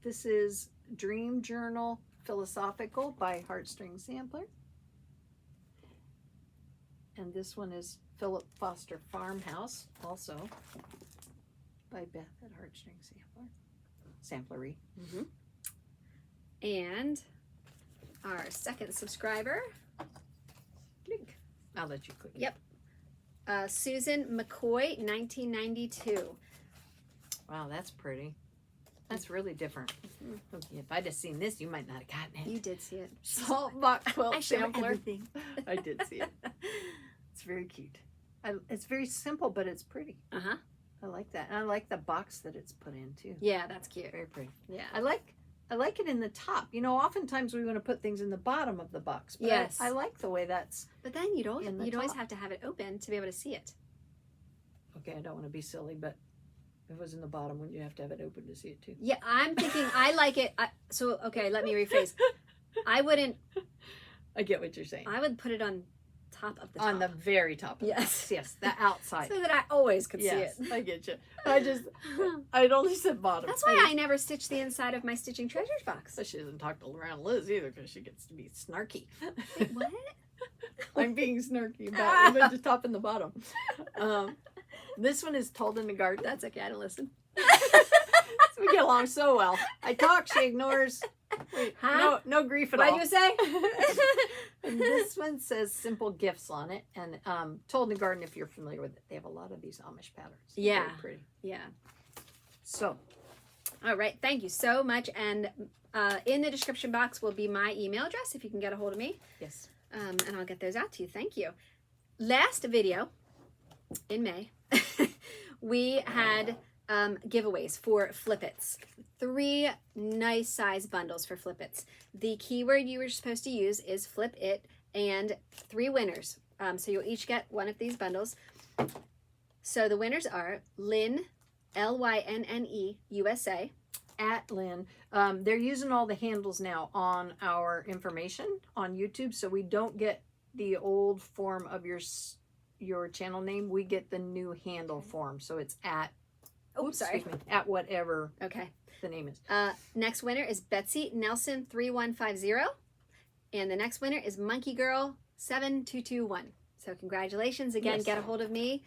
This is Dream Journal Philosophical by Heartstring Sampler. And this one is Philip Foster Farmhouse, also by Beth at Heartstring Samplery. And our second subscriber, I'll let you click. Yep. Susan McCoy, 1992. Wow, that's pretty. That's really different. Okay, if I'd have seen this, you might not have gotten it. You did see it. Salt box quilt I show sampler. everything. I did see it. It's very cute. It's very simple, but it's pretty. Uh-huh. I like that. And I like the box that it's put in too. Yeah, that's cute. Very pretty. Yeah. I like it in the top. You know, oftentimes we want to put things in the bottom of the box. But Yes. I like the way that's. But then you'd always In the top. have to have it open to be able to see it. Okay, I don't want to be silly, but if it was in the bottom, wouldn't you have to have it open to see it too? Yeah, I'm thinking I like it. Okay, let me rephrase. I get what you're saying. would put it on top of the top. On the very top. Yes. Yes, the outside. So that I always could Yes, see it. I get you. I'd only said bottom. That's why I never stitch the inside of my Stitching Treasures box. So she doesn't talk around Liz either because she gets to be snarky. Wait, what? I'm being snarky about even the top and the bottom. This one is told in the garden. That's okay, I don't listen. We get along so well. I talk, she ignores. Wait, Huh? no grief at all. What'd you say? And this one says simple gifts on it. And told in the garden, if you're familiar with it, they have a lot of these Amish patterns. Yeah. Very pretty. Yeah. So, All right, thank you so much. And in the description box will be my email address if you can get a hold of me. yes. And I'll get those out to you. Thank you. Last video in May, we had giveaways for Flippets. 3 nice size bundles for Flippets. The keyword you were supposed to use is Flip It, and 3 winners. So you'll each get one of these bundles. So the winners are Lynn, Lynne, USA. At Lynn. They're using all the handles now on our information on YouTube, so we don't get the old form of your channel name. We get the new handle form, so it's at. Sorry. At whatever Okay. the name is. Next winner is Betsy Nelson 3150, and the next winner is Monkey Girl 7221. So congratulations again. Yes. Get a hold of me.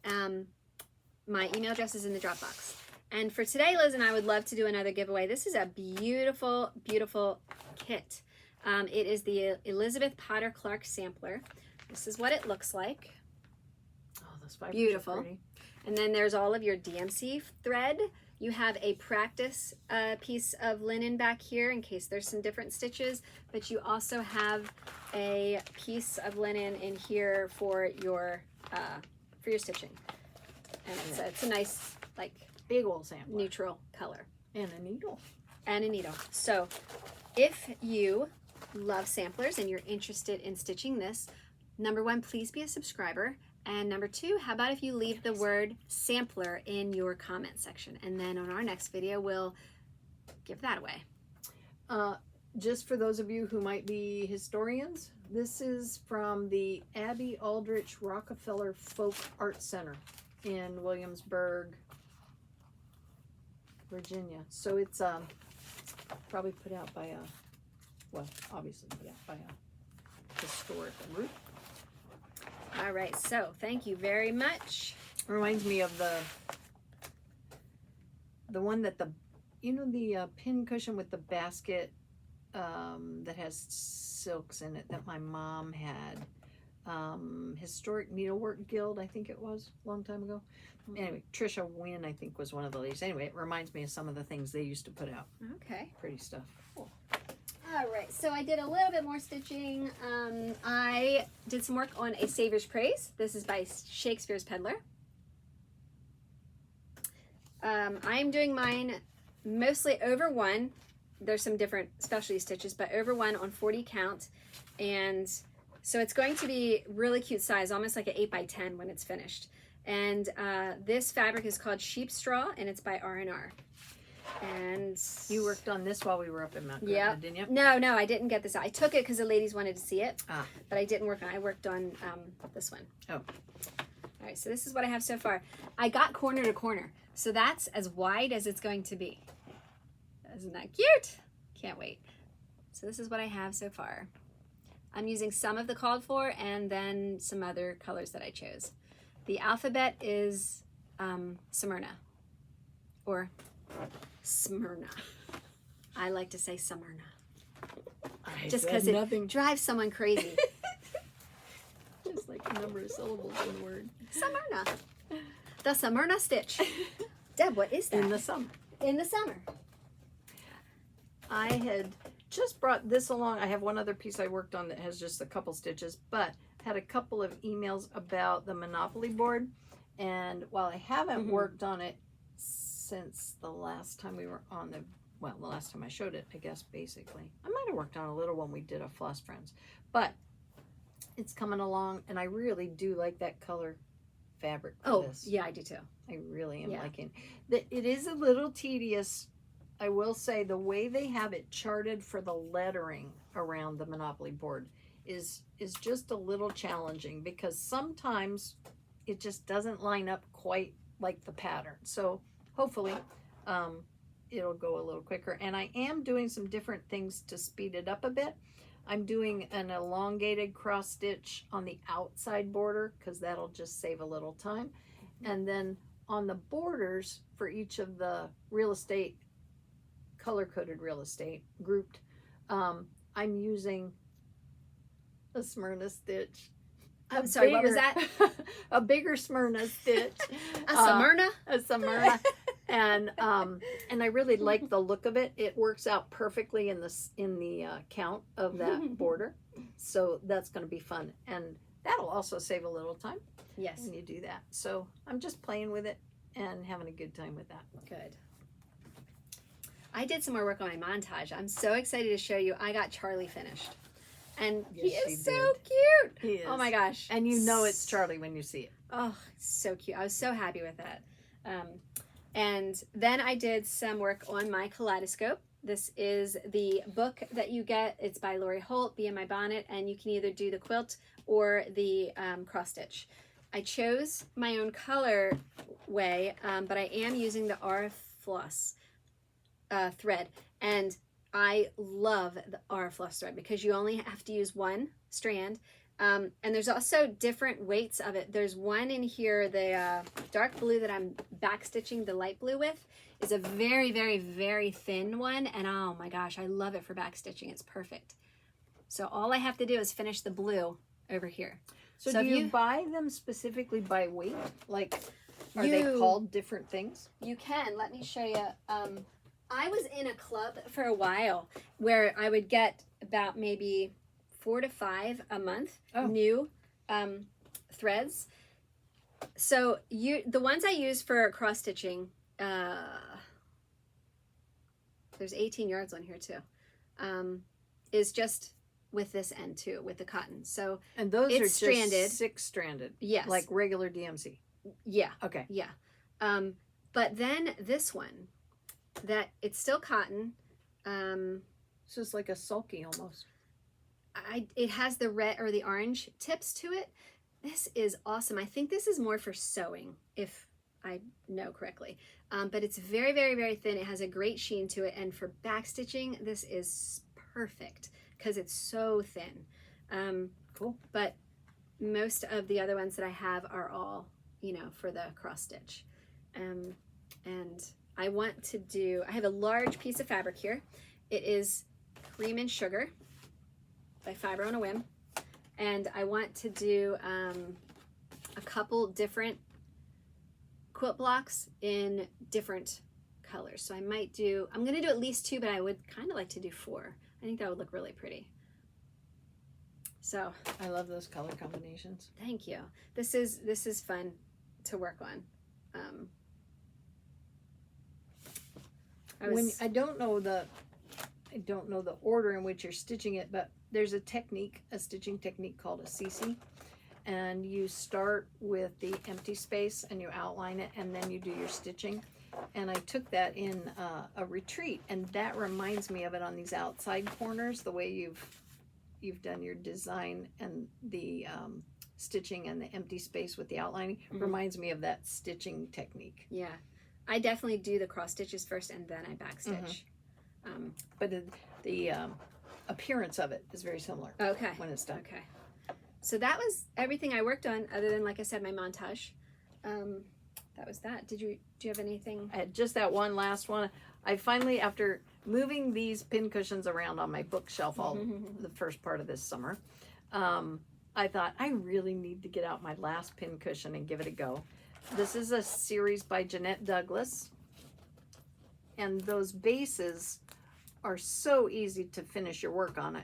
My email address is in the Dropbox. And for today, Liz and I would love to do another giveaway. This is a beautiful, beautiful kit. It is the Elizabeth Potter Clark sampler. This is what it looks like. Oh, those fibers Beautiful. are pretty. And then there's all of your DMC thread. You have a practice piece of linen back here in case there's some different stitches, but you also have a piece of linen in here for your stitching. And it's a nice, like, Big old sampler. neutral color. And a needle. And a needle. So if you love samplers and you're interested in stitching this, number 1, please be a subscriber. And number 2, how about if you leave the word sampler in your comment section, and then on our next video we'll give that away. Just for those of you who might be historians, this is from the Abby Aldrich Rockefeller Folk Art Center in Williamsburg, Virginia. So it's probably put out by obviously put out by a historical group. All right, so thank you very much. Reminds me of the one that the pin cushion with the basket that has silks in it that my mom had. Historic Needlework Guild, I think it was, a long time ago. Anyway, Trisha Wynn, I think, was one of the ladies. Anyway, it reminds me of some of the things they used to put out. Okay. Pretty stuff. Cool. All right, so I did a little bit more stitching. I did some work on A Savior's Praise. This is by Shakespeare's Peddler. I'm doing mine mostly over 1. There's some different specialty stitches, but over 1 on 40 count. And so it's going to be really cute size, almost like an 8x10 when it's finished. And this fabric is called Sheep Straw, and it's by R&R. And you worked on this while we were up in Mount Gretna, didn't you? No, I didn't get this out. I took it because the ladies wanted to see it, Ah. but I didn't work on it. I worked on this one. Oh. All right, so this is what I have so far. I got corner to corner, so that's as wide as it's going to be. Isn't that cute? Can't wait. So this is what I have so far. I'm using some of the called for and then some other colors that I chose. The alphabet is Smyrna, or Smyrna. I like to say Smyrna. Just because it drives someone crazy. Just like the number of syllables in the word. Smyrna. The Smyrna stitch. Deb, what is that? In the summer. In the summer. I had just brought this along. I have one other piece I worked on that has just a couple stitches, but had a couple of emails about the Monopoly board. And while I haven't worked on it since the last time we were on the last time I showed it, I guess, basically. I might have worked on a little when we did a Floss Friends. But it's coming along, and I really do like that color fabric for this. Yeah, I do too. I really am liking that. It is a little tedious, I will say. The way they have it charted for the lettering around the Monopoly board is just a little challenging, because sometimes it just doesn't line up quite like the pattern. So hopefully it'll go a little quicker. And I am doing some different things to speed it up a bit. I'm doing an elongated cross stitch on the outside border, because that'll just save a little time. And then on the borders for each of the real estate, color-coded real estate grouped, I'm using a Smyrna stitch. I'm sorry, what was that? A bigger Smyrna stitch. A Smyrna? A Smyrna. And I really like the look of it. It works out perfectly in the count of that border. So that's going to be fun. And that'll also save a little time. Yes. When you do that. So I'm just playing with it and having a good time with that. Good. I did some more work on my montage. I'm so excited to show you. I got Charlie finished. And he is so cute. He is. Oh my gosh. And you know it's Charlie when you see it. Oh, so cute. I was so happy with that. And then I did some work on my Kaleidoscope. This is the book that you get. It's by Lori Holt, Be in My Bonnet, and you can either do the quilt or the cross stitch. I chose my own color way, but I am using the R Floss thread, and I love the R Floss thread because you only have to use one strand. And there's also different weights of it. There's one in here, the dark blue that I'm backstitching the light blue with is a very, very, very thin one. And oh my gosh, I love it for backstitching. It's perfect. So all I have to do is finish the blue over here. So do you buy them specifically by weight? Like, are they called different things? You can. Let me show you. I was in a club for a while where I would get about maybe 4 to 5 a month new threads. So the ones I use for cross stitching, there's 18 yards on here too, is just with this end too, with the cotton. So and those are stranded. Just 6 stranded. Yes. Like regular DMC. Yeah. Okay. Yeah. But then this one, that it's still cotton. So it's like a sulky almost. It has the red or the orange tips to it. This is awesome. I think this is more for sewing, if I know correctly. But it's very, very, very thin. It has a great sheen to it. And for backstitching, this is perfect because it's so thin. Cool. But most of the other ones that I have are all, for the cross stitch. And I want to do, I have a large piece of fabric here. It is Cream and Sugar by Fiber on a Whim. And I want to do a couple different quilt blocks in different colors. So I might do, I'm going to do at least 2, but I would kind of like to do 4. I think that would look really pretty. So I love those color combinations. Thank you. This is fun to work on. I don't know the order in which you're stitching it, but there's a stitching technique called a CC, and you start with the empty space and you outline it, and then you do your stitching. And I took that in a retreat, and that reminds me of it on these outside corners, the way you've done your design, and the stitching and the empty space with the outlining reminds me of that stitching technique. Yeah, I definitely do the cross stitches first and then I backstitch. But the appearance of it is very similar. Okay. When it's done. Okay. So that was everything I worked on, other than, like I said, my montage. That was that. Do you have anything? I had just that one last one. I finally, after moving these pin cushions around on my bookshelf all the first part of this summer, I thought I really need to get out my last pin cushion and give it a go. This is a series by Jeanette Douglas, and those bases are so easy to finish your work on.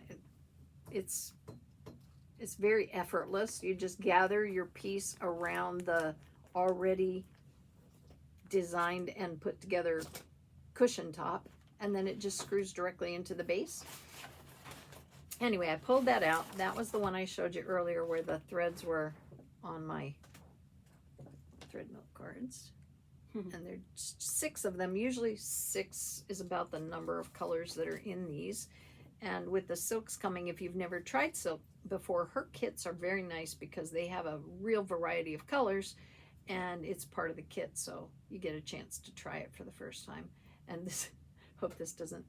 It's very effortless. You just gather your piece around the already designed and put together cushion top, and then it just screws directly into the base. Anyway, I pulled that out. That was the one I showed you earlier where the threads were on my thread milk cards. And there's 6 of them. Usually 6 is about the number of colors that are in these. And with the silks coming, if you've never tried silk before, her kits are very nice because they have a real variety of colors, and it's part of the kit, so you get a chance to try it for the first time. And this, hope this doesn't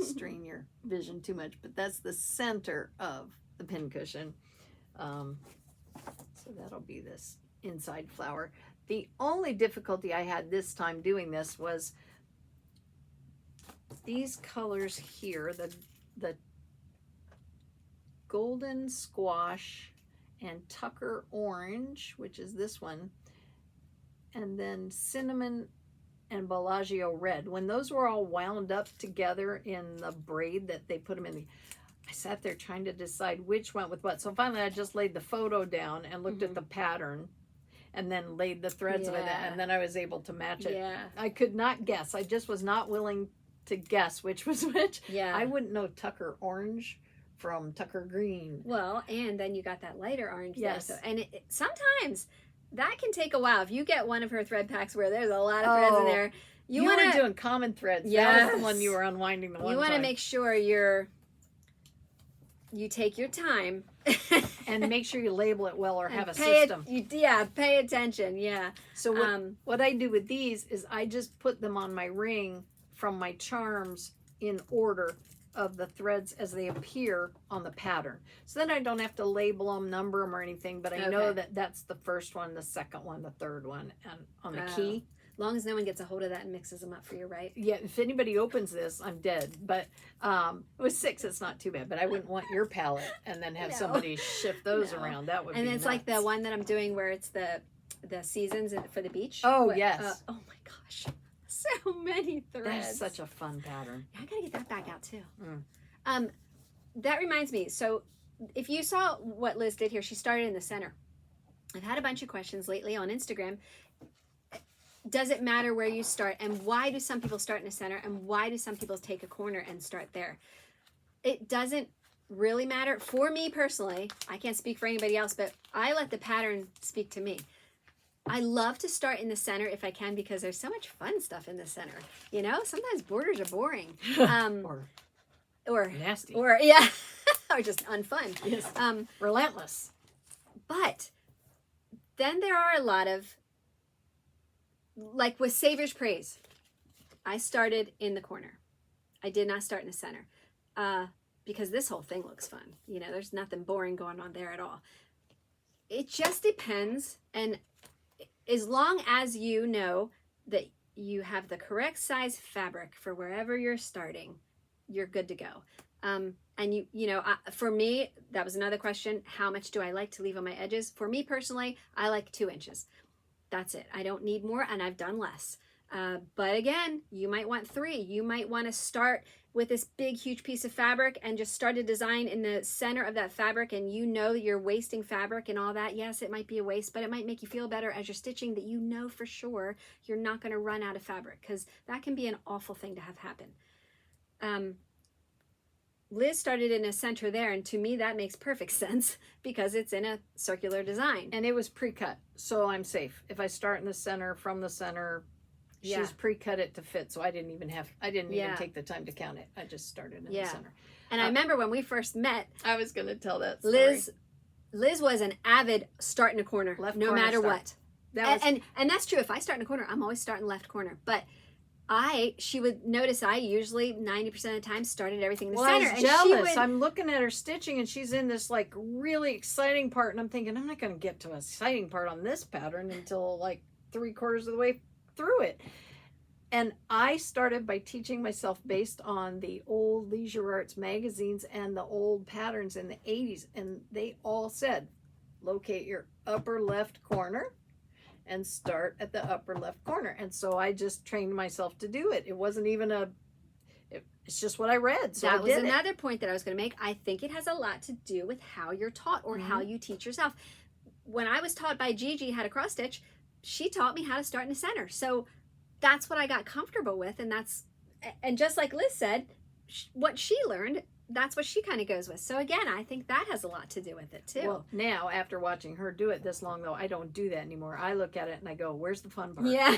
strain your vision too much, but that's the center of the pincushion. So that'll be this inside flower. The only difficulty I had this time doing this was these colors here, the golden squash and Tucker orange, which is this one, and then cinnamon and Bellagio red. When those were all wound up together in the braid that they put them in, I sat there trying to decide which went with what. So finally I just laid the photo down and looked at the pattern and then laid the threads of it, and then I was able to match it. I could not guess. I just was not willing to guess which was which. I wouldn't know Tucker orange from Tucker green. Well, and then you got that lighter orange there. So, and sometimes that can take a while. If you get one of her thread packs where there's a lot of threads in there, you were doing common threads. That was the one you were unwinding the one time. You want to make sure you take your time and make sure you label it well or have a system. Pay attention. So what I do with these is I just put them on my ring from my charms in order of the threads as they appear on the pattern. So then I don't have to label them, number them or anything, but I know that that's the first one, the second one, the third one, and on the key. As long as no one gets a hold of that and mixes them up for you, right? Yeah, if anybody opens this, I'm dead. But it was 6, it's not too bad. But I wouldn't want your palette and then have somebody shift those around. That would be And it's nuts. like the one that I'm doing where it's the seasons for the beach. Oh, yes. Oh my gosh. So many threads. That's such a fun pattern. I gotta get that back out too. That reminds me. So if you saw what Liz did here, she started in the center. I've had a bunch of questions lately on Instagram. Does it matter where you start, and why do some people start in the center, and why do some people take a corner and start there? It doesn't really matter. For me personally, I can't speak for anybody else, but I let the pattern speak to me. I love to start in the center if I can, because there's so much fun stuff in the center. You know, sometimes borders are boring. Or nasty. Or or just unfun. Yes. Relentless. But then there are a lot of, like with Savior's Praise, I started in the corner. I did not start in the center. Because this whole thing looks fun. You know, there's nothing boring going on there at all. It just depends, and as long as you know that you have the correct size fabric for wherever you're starting, you're good to go. And for me, that was another question. How much do I like to leave on my edges? For me personally, I like 2 inches. That's it. I don't need more, and I've done less. But again, you might want 3. You might want to start with this big, huge piece of fabric and just start a design in the center of that fabric, and you know you're wasting fabric and all that. Yes, it might be a waste, but it might make you feel better as you're stitching that you know for sure you're not going to run out of fabric, because that can be an awful thing to have happen. Liz started in a center there, and to me that makes perfect sense because it's in a circular design. And it was pre-cut, so I'm safe. If I start in the center, from the center, she's pre-cut it to fit, so I didn't even take the time to count it. I just started in the center. And I remember when we first met, I was going to tell that story. Liz was an avid start in a corner, no matter what. And that's true. If I start in a corner, I'm always starting left corner. But she would notice I usually 90% of the time started everything in the center. I was jealous. I'm looking at her stitching, and she's in this like really exciting part, and I'm thinking, I'm not going to get to an exciting part on this pattern until like 3/4 of the way through it. And I started by teaching myself based on the old Leisure Arts magazines and the old patterns in the 80s, and they all said locate your upper left corner and start at the upper left corner. And so I just trained myself to do it. It wasn't even It's just what I read. So that I was did another point that I was going to make. I think it has a lot to do with how you're taught or how you teach yourself. When I was taught by Gigi how to cross stitch, she taught me how to start in the center. So that's what I got comfortable with. And just like Liz said, what she learned, that's what she kind of goes with. So again, I think that has a lot to do with it too. Well, now after watching her do it this long, though, I don't do that anymore. I look at it and I go, "Where's the fun part?" Yeah.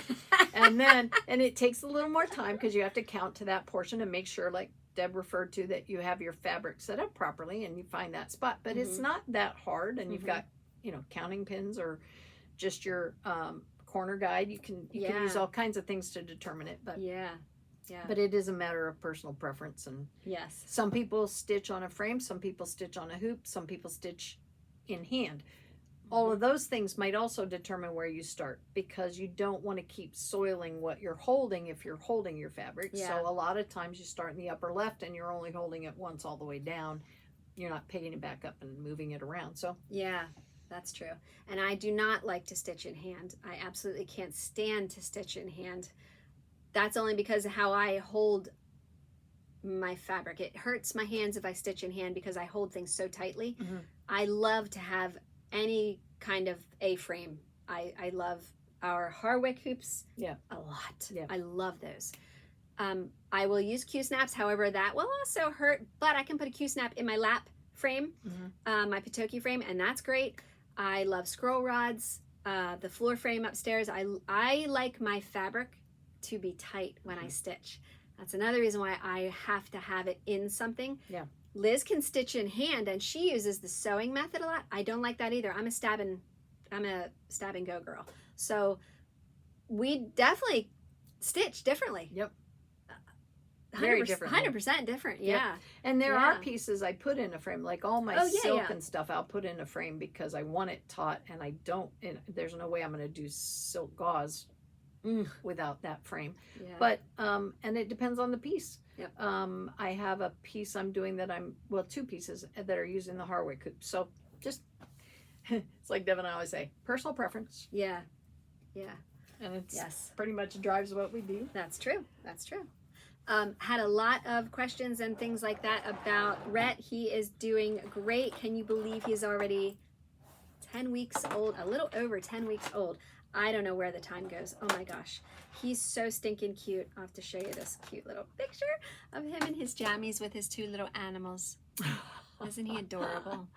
and it takes a little more time because you have to count to that portion and make sure, like Deb referred to, that you have your fabric set up properly and you find that spot. But it's not that hard, and you've got, counting pins or just your corner guide. You can use all kinds of things to determine it. But yeah. But it is a matter of personal preference, and yes, some people stitch on a frame, some people stitch on a hoop, some people stitch in hand. All of those things might also determine where you start, because you don't want to keep soiling what you're holding if you're holding your fabric. Yeah. So a lot of times you start in the upper left and you're only holding it once all the way down. You're not picking it back up and moving it around. So yeah, that's true. And I do not like to stitch in hand. I absolutely can't stand to stitch in hand. That's only because of how I hold my fabric. It hurts my hands if I stitch in hand because I hold things so tightly. I love to have any kind of A-frame. I love our Harwick hoops a lot. Yeah. I love those. I will use Q-snaps, however, that will also hurt, but I can put a Q-snap in my lap frame, my Peyote frame, and that's great. I love scroll rods, the floor frame upstairs. I like my fabric to be tight when I stitch. That's another reason why I have to have it in something. Yeah. Liz can stitch in hand, and she uses the sewing method a lot. I don't like that either. I'm a stab and go girl. So we definitely stitch differently. Yep. Very different. 100% different. Yeah. Yep. And there are pieces I put in a frame, like all my silk and stuff I'll put in a frame because I want it taut, and I don't, and there's no way I'm going to do silk gauze without that frame. But and it depends on the piece. I have a piece I'm doing that two pieces that are using the Harwick hoop. So just it's like Deb and I always say, personal preference. And it's pretty much drives what we do. That's true. Had a lot of questions and things like that about Rhett. He is doing great. Can you believe he's already 10 weeks old, a little over 10 weeks old. I don't know where the time goes. Oh my gosh. He's so stinking cute. I'll have to show you this cute little picture of him in his jammies with his two little animals. Isn't he adorable?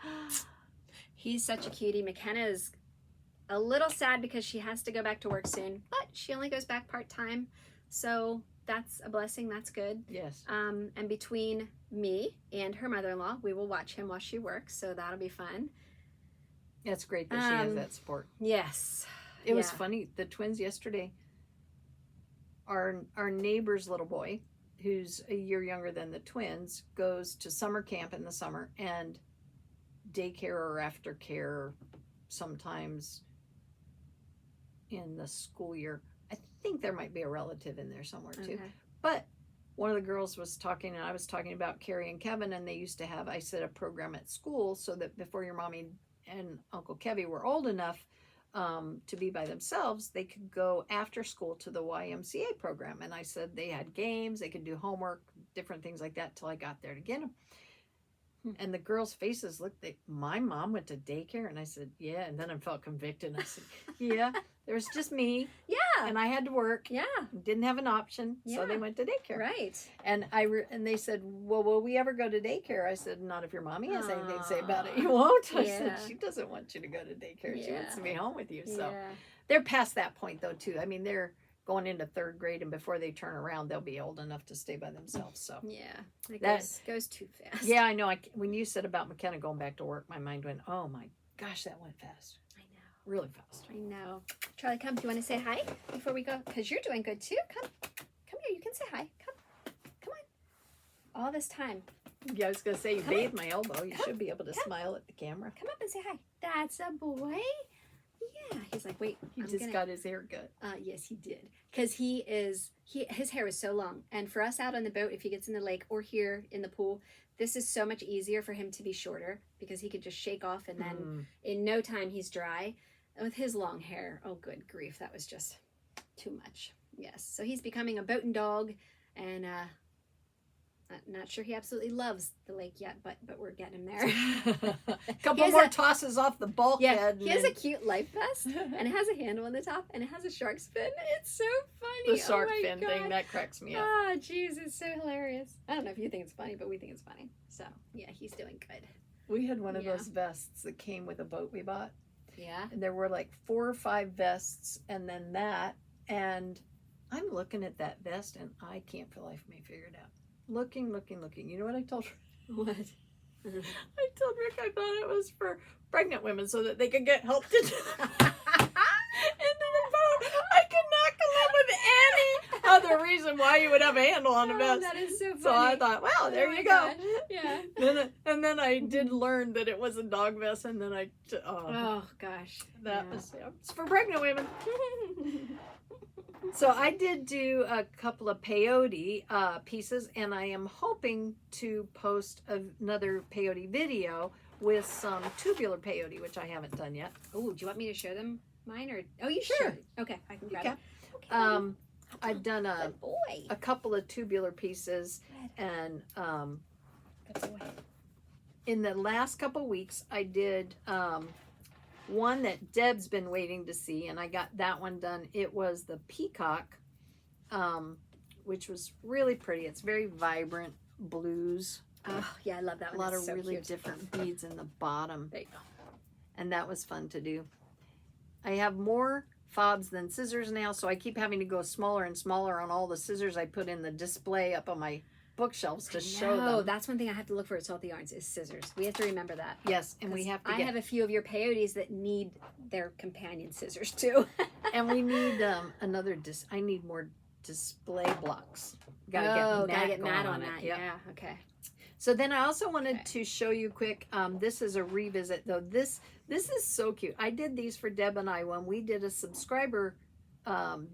He's such a cutie. McKenna is a little sad because she has to go back to work soon, but she only goes back part-time. So that's a blessing. That's good. Yes. And between me and her mother-in-law, we will watch him while she works. So that'll be fun. That's great that she has that support. Yes. It was funny. The twins yesterday, our neighbor's little boy, who's a year younger than the twins, goes to summer camp in the summer and daycare or aftercare sometimes in the school year. I think there might be a relative in there somewhere too. But one of the girls was talking, and I was talking about Carrie and Kevin, and they used to have, I said, a program at school so that before your mommy and Uncle Kevy were old enough to be by themselves, they could go after school to the YMCA program. And I said they had games, they could do homework, different things like that till I got there to get them. And the girls' faces looked, my mom went to daycare? And I said, yeah. And then I felt convicted. I said, yeah, there was just me. Yeah. And I had to work. Yeah. Didn't have an option. Yeah. So they went to daycare. Right. And and they said, well, will we ever go to daycare? I said, not if your mommy has anything to say about it. You won't? I said, she doesn't want you to go to daycare. She wants to be home with you. So they're past that point, though, too. I mean, they're going into third grade, and before they turn around, they'll be old enough to stay by themselves. So it goes too fast. Yeah, I know. When you said about McKenna going back to work, my mind went, oh my gosh, that went fast. I know. Really fast. I know. Charlie, come. Do you want to say hi before we go? Because you're doing good too. Come here. You can say hi. Come on. All this time. Yeah, I was going to say, you bathed my elbow. You should be able to smile at the camera. Come up and say hi. That's a boy. Yeah, he's like, wait. He just got his hair cut. Yes, he did. Because his hair is so long. And for us out on the boat, if he gets in the lake or here in the pool, this is so much easier for him to be shorter because he could just shake off and then in no time he's dry. And with his long hair, oh, good grief, that was just too much. Yes, so he's becoming a boating dog, and I'm not sure he absolutely loves the lake yet, but we're getting him there. Couple more tosses off the bulkhead. He has a cute life vest, and it has a handle on the top, and it has a shark's fin. It's so funny. The shark oh my fin God. thing, that cracks me up. Oh, jeez, it's so hilarious. I don't know if you think it's funny, but we think it's funny. So, yeah, he's doing good. We had one of those vests that came with a boat we bought. Yeah. And there were like 4 or 5 vests, and then that, and I'm looking at that vest, and I can't for the life of me figure it out. Looking. You know what I told her? What? I told Rick I thought it was for pregnant women so that they could get helped into the boat. I could not come up with any other reason why you would have a handle on a vest. That is so funny. So I thought, well, there you go. Gosh. Yeah. And then I did learn that it was a dog vest, and then Oh gosh. that was it's for pregnant women. So I did do a couple of peyote pieces, and I am hoping to post another peyote video with some tubular peyote, which I haven't done yet. Oh, do you want me to show them mine, or you Sure. should? Okay, I can grab it. Okay. I've done Good boy. a couple of tubular pieces, and Good boy. in the last couple weeks I did one that Deb's been waiting to see, and I got that one done. It was the peacock, which was really pretty. It's very vibrant blues. Oh yeah, I love that A one. lot That's of so really cute. different beads in the bottom, There you go. and that was fun to do. I have more fobs than scissors now, so I keep having to go smaller and smaller on all the scissors I put in the display up on my bookshelves to show No, them. that's one thing I have to look for at Salty Yarns is scissors. We have to remember that. Yes, and we have to I have a few of your peyotes that need their companion scissors too. and we need another I need more display blocks. Gotta get going mad on that. Yep. Yeah, okay. So then I also wanted to show you quick. This is a revisit though. This is so cute. I did these for Deb and I when we did a subscriber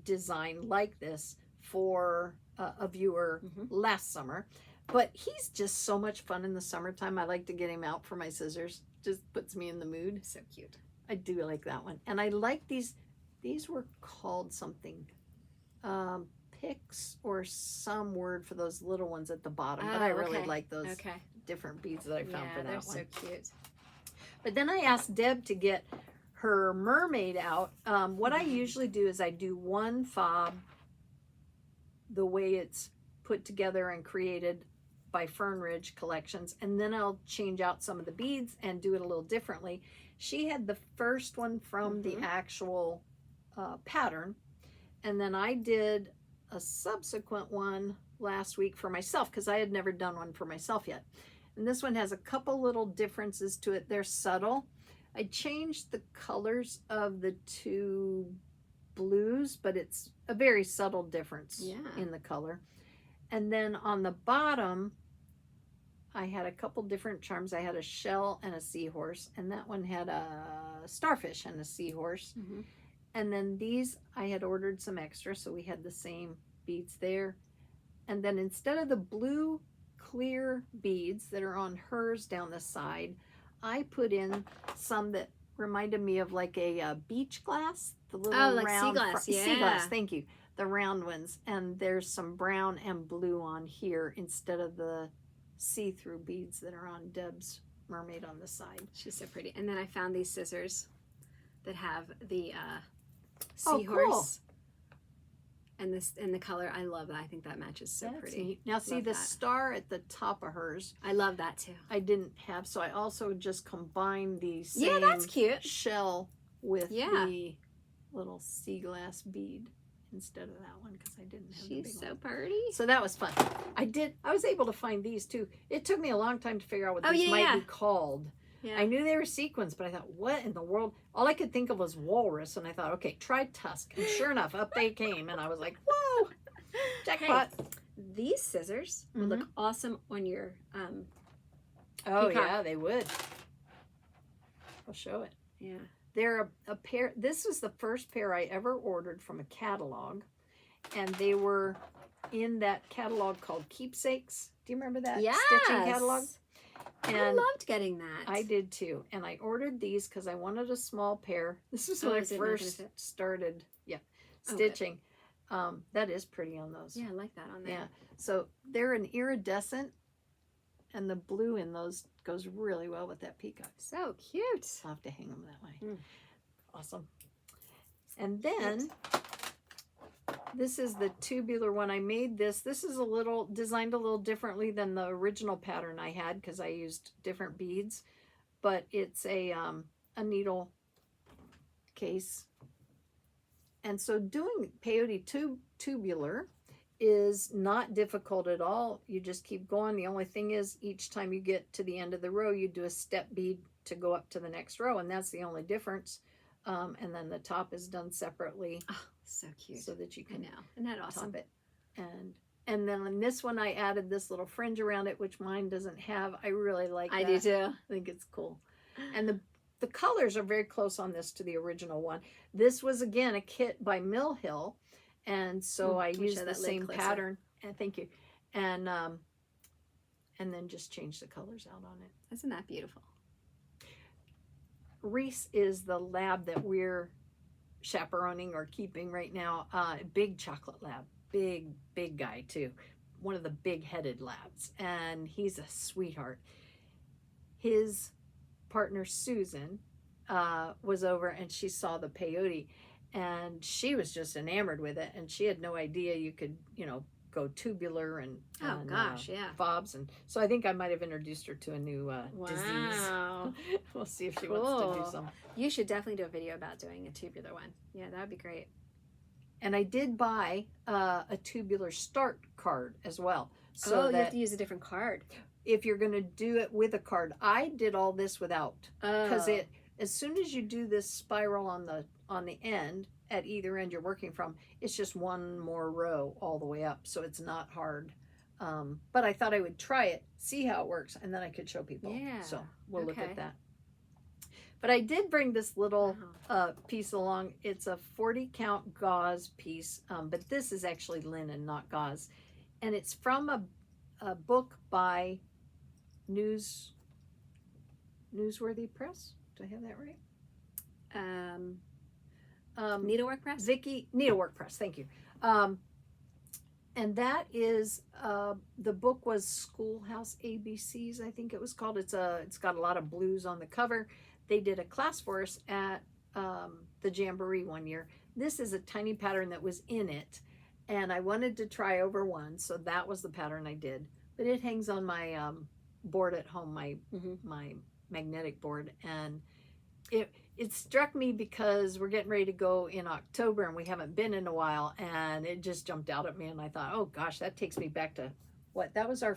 design like this for a viewer last summer. But he's just so much fun in the summertime. I like to get him out for my scissors. Just puts me in the mood. So cute. I do like that one. And I like these. These were called something. Picks or some word for those little ones at the bottom. But I really like those different beads that I found for that one. They're so cute. But then I asked Deb to get her mermaid out. What I usually do is I do one fob the way it's put together and created by Fern Ridge Collections, and then I'll change out some of the beads and do it a little differently. She had the first one from the actual pattern, and then I did a subsequent one last week for myself because I had never done one for myself yet. And this one has a couple little differences to it. They're subtle. I changed the colors of the two blues, but it's a very subtle difference in the color. And then on the bottom, I had a couple different charms. I had a shell and a seahorse, and that one had a starfish and a seahorse. And then these, I had ordered some extra, so we had the same beads there. And then instead of the blue clear beads that are on hers down the side, I put in some that reminded me of like a beach glass. The little like round sea glass, sea glass, thank you. The round ones. And there's some brown and blue on here instead of the see-through beads that are on Deb's mermaid on the side. She's so pretty. And then I found these scissors that have the Cool. seahorse and this and the color. I love that. I think that matches so That's pretty. neat. Now see Love the that. star at the top of hers. I love that too. I didn't have, so I also just combined the same that's cute. shell with Yeah. the little sea glass bead instead of that one because I didn't have the big She's so one. pretty. So that was fun. I was able to find these too. It took me a long time to figure out what Oh, these yeah, might yeah. be called. Yeah. I knew they were sequins, but I thought, what in the world? All I could think of was walrus, and I thought, okay, try tusk. And sure enough, up they came, and I was like, whoa, jackpot. Hey, these scissors would look awesome on your Oh, peacock. yeah, they would. I'll show it. yeah. They're a pair. This was the first pair I ever ordered from a catalog, and they were in that catalog called Keepsakes. Do you remember that stitching catalog? I And loved getting that. I did too. And I ordered these because I wanted a small pair. This was when I is it not gonna first fit? started Oh, good. stitching. That is pretty on those. Yeah, I like that on there. Yeah. So they're an iridescent, and the blue in those goes really well with that peacock. So cute. I'll have to hang them that way. Mm. Awesome. And then this is the tubular one. I made this. This is designed a little differently than the original pattern I had because I used different beads. But it's a needle case. And so doing peyote tubular is not difficult at all. You just keep going. The only thing is each time you get to the end of the row, you do a step bead to go up to the next row, and that's the only difference. And then the top is done separately. Oh, so cute. So that you can Isn't that awesome? top it. And then in this one, I added this little fringe around it, which mine doesn't have. I really like that. I do too. I think it's cool. And the colors are very close on this to the original one. This was, again, a kit by Mill Hill. And so I used the same pattern. And thank you. And then just change the colors out on it. Isn't that beautiful? Reese is the lab that we're chaperoning or keeping right now. Big chocolate lab. Big guy too. One of the big-headed labs. And he's a sweetheart. His partner Susan was over, and she saw the peyote, and she was just enamored with it, and she had no idea you could go tubular and fobs. And so I think I might have introduced her to a new disease. We'll see if she wants to do some. You should definitely do a video about doing a tubular one. Yeah, that would be great. And I did buy a tubular start card as well. So you have to use a different card. If you're going to do it with a card, I did all this without, because as soon as you do this spiral on the end, at either end you're working from, it's just one more row all the way up, so it's not hard. But I thought I would try it, see how it works, and then I could show people. Yeah. So we'll look at that. But I did bring this little piece along. It's a 40 count gauze piece, but this is actually linen, not gauze, and it's from a book by Newsworthy Press. Do I have that right? Needlework Press? Needlework Press, thank you. And that is, the book was Schoolhouse ABCs, I think it was called. It's got a lot of blues on the cover. They did a class for us at the Jamboree one year. This is a tiny pattern that was in it, and I wanted to try over one, so that was the pattern I did. But it hangs on my board at home, my magnetic board, and it struck me because we're getting ready to go in October and we haven't been in a while, and it just jumped out at me, and I thought, oh gosh, that takes me back to that was our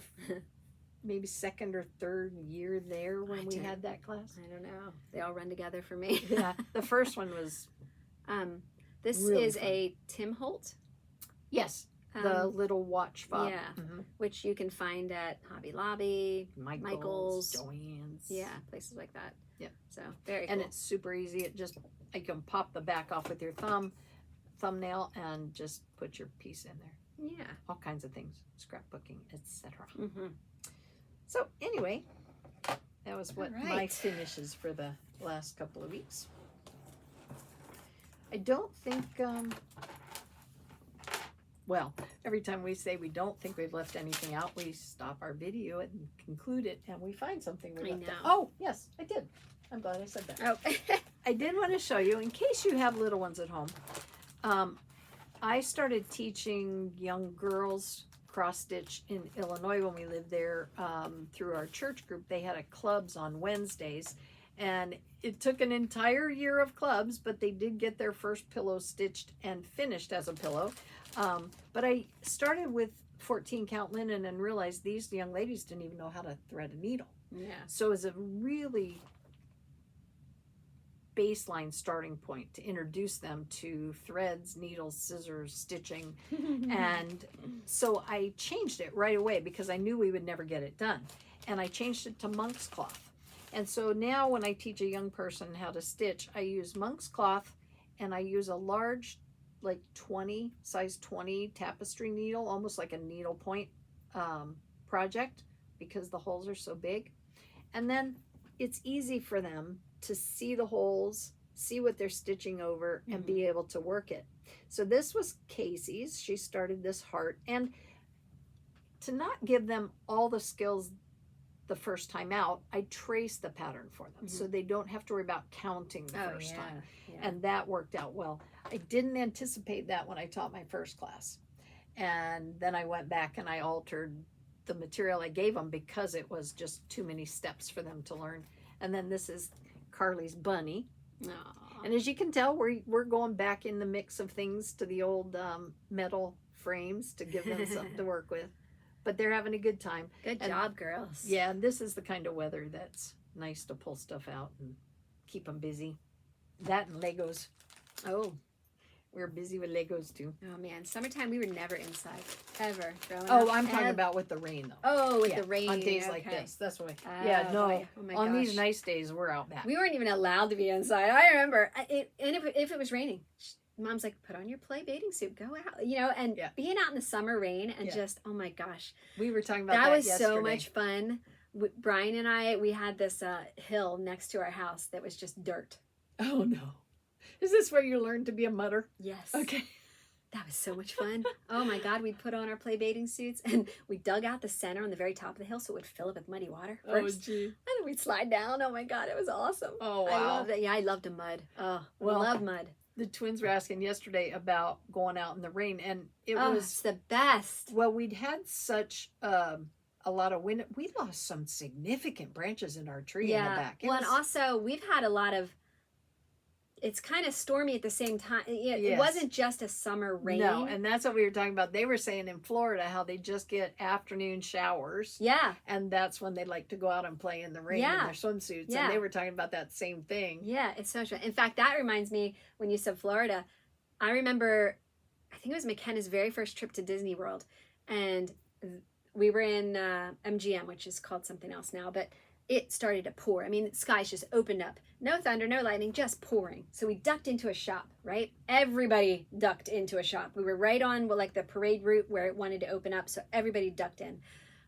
maybe second or third year there when we had that class. I don't know. They all run together for me. Yeah, the first one was this really is fun. a Tim Holt. Yes. The little watch fob. Yeah, which you can find at Hobby Lobby, Michael's, Joann's. Yeah, places like that. Yeah. So very cool. And it's super easy. You can pop the back off with your thumbnail, and just put your piece in there. Yeah. All kinds of things, scrapbooking, etc. Mm-hmm. So anyway, that was what All my right. finishes for the last couple of weeks. I don't think. Well, every time we say we don't think we've left anything out, we stop our video and conclude it, and we find something we left out. Oh, yes, I did. I'm glad I said that. Oh. I did want to show you, in case you have little ones at home, I started teaching young girls cross-stitch in Illinois when we lived there through our church group. They had clubs on Wednesdays, and it took an entire year of clubs, but they did get their first pillow stitched and finished as a pillow. But I started with 14 count linen and realized these young ladies didn't even know how to thread a needle. Yeah. So it's a really baseline starting point to introduce them to threads, needles, scissors, stitching. And so I changed it right away because I knew we would never get it done. And I changed it to monk's cloth. And so now when I teach a young person how to stitch, I use monk's cloth, and I use a large, like size 20 tapestry needle, almost like a needlepoint project, because the holes are so big. And then it's easy for them to see the holes, see what they're stitching over, and be able to work it. So this was Casey's. She started this heart. And to not give them all the skills the first time out, I traced the pattern for them so they don't have to worry about counting the first time. Yeah. And that worked out well. I didn't anticipate that when I taught my first class. And then I went back and I altered the material I gave them because it was just too many steps for them to learn. And then this is Carly's bunny. Aww. And as you can tell, we're going back in the mix of things to the old metal frames to give them something to work with. But they're having a good time. Good job, girls. Yeah, and this is the kind of weather that's nice to pull stuff out and keep them busy. That and Legos. Oh. We're busy with Legos too. Oh man, summertime we were never inside ever. Growing Oh, up. I'm talking about with the rain though. Oh, with the rain on days like this. That's why. Oh, Yeah, no. boy. Oh my on gosh. these nice days, we're out back. We weren't even allowed to be inside. I remember, and if it was raining, Mom's like, "Put on your play bathing suit, go out," you know. And being out in the summer rain and just, oh my gosh, we were talking about that was yesterday. so much fun. Brian and I, we had this hill next to our house that was just dirt. Oh no, is this where you learned to be a mudder? Yes. Okay. That was so much fun. Oh my God, we'd put on our play bathing suits and we dug out the center on the very top of the hill so it would fill up with muddy water first. Oh gee. And then we'd slide down. Oh my God, it was awesome. Oh wow. I loved it. Yeah, I loved the mud. Oh, Well, love mud. The twins were asking yesterday about going out in the rain, and it It's was the best. well. We'd had such a lot of wind. We lost some significant branches in our tree in the back. Well, and also we've had a lot of. It's kind of stormy at the same time. It wasn't just a summer rain. No, and that's what we were talking about. They were saying in Florida how they just get afternoon showers. Yeah. And that's when they like to go out and play in the rain in their swimsuits. Yeah. And they were talking about that same thing. Yeah, it's so true. In fact, that reminds me when you said Florida, I remember, I think it was McKenna's very first trip to Disney World. And we were in MGM, which is called something else now, but it started to pour. I mean, the skies just opened up. No thunder, no lightning, just pouring. So we ducked into a shop, right? Everybody ducked into a shop. We were right on like the parade route where it wanted to open up. So everybody ducked in.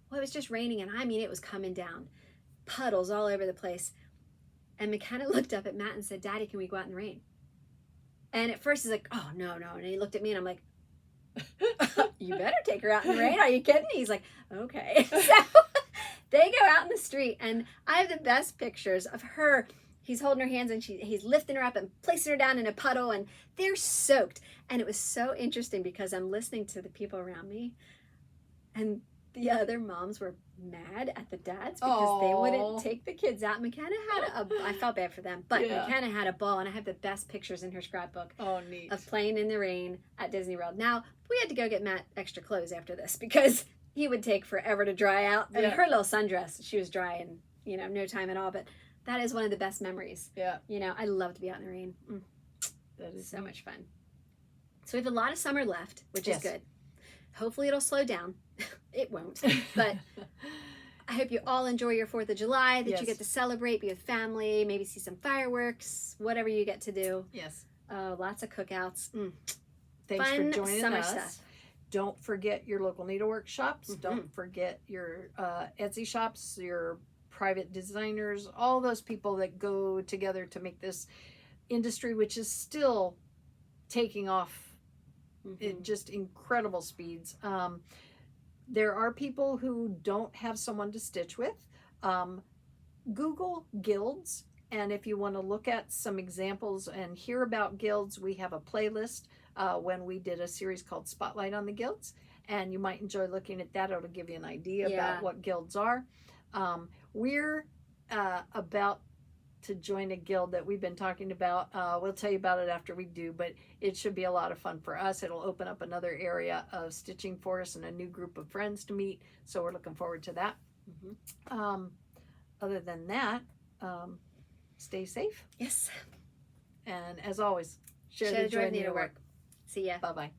Well, it was just raining. And I mean, it was coming down. Puddles all over the place. And McKenna looked up at Matt and said, "Daddy, can we go out in the rain?" And at first he's like, "Oh, no." And he looked at me and I'm like, "You better take her out in the rain. Are you kidding?" He's like, "Okay." So they go out in the street, and I have the best pictures of her. He's holding her hands, and he's lifting her up and placing her down in a puddle, and they're soaked. And it was so interesting because I'm listening to the people around me, and the other moms were mad at the dads because they wouldn't take the kids out. McKenna had I felt bad for them, but McKenna had a ball, and I have the best pictures in her scrapbook Neat. of playing in the rain at Disney World. Now, we had to go get Matt extra clothes after this because he would take forever to dry out. I mean, her little sundress, she was dry in, no time at all, but that is one of the best memories. Yeah. I love to be out in the rain. That is so much fun. So we have a lot of summer left, which is good. Hopefully it'll slow down. It won't. But I hope you all enjoy your 4th of July, that you get to celebrate, be with family, maybe see some fireworks, whatever you get to do. Yes. Lots of cookouts. Thanks Fun for joining summer us. Stuff. Don't forget your local needlework shops. Don't forget your Etsy shops, your private designers, all those people that go together to make this industry, which is still taking off at just incredible speeds. There are people who don't have someone to stitch with. Google guilds, and if you want to look at some examples and hear about guilds, we have a playlist when we did a series called Spotlight on the Guilds, and you might enjoy looking at that. It'll give you an idea about what guilds are. We're about to join a guild that we've been talking about. We'll tell you about it after we do, but it should be a lot of fun for us. It'll open up another area of stitching for us and a new group of friends to meet, so we're looking forward to that. Other than that, stay safe. Yes. And as always, share the joy of needlework. See ya. Bye-bye.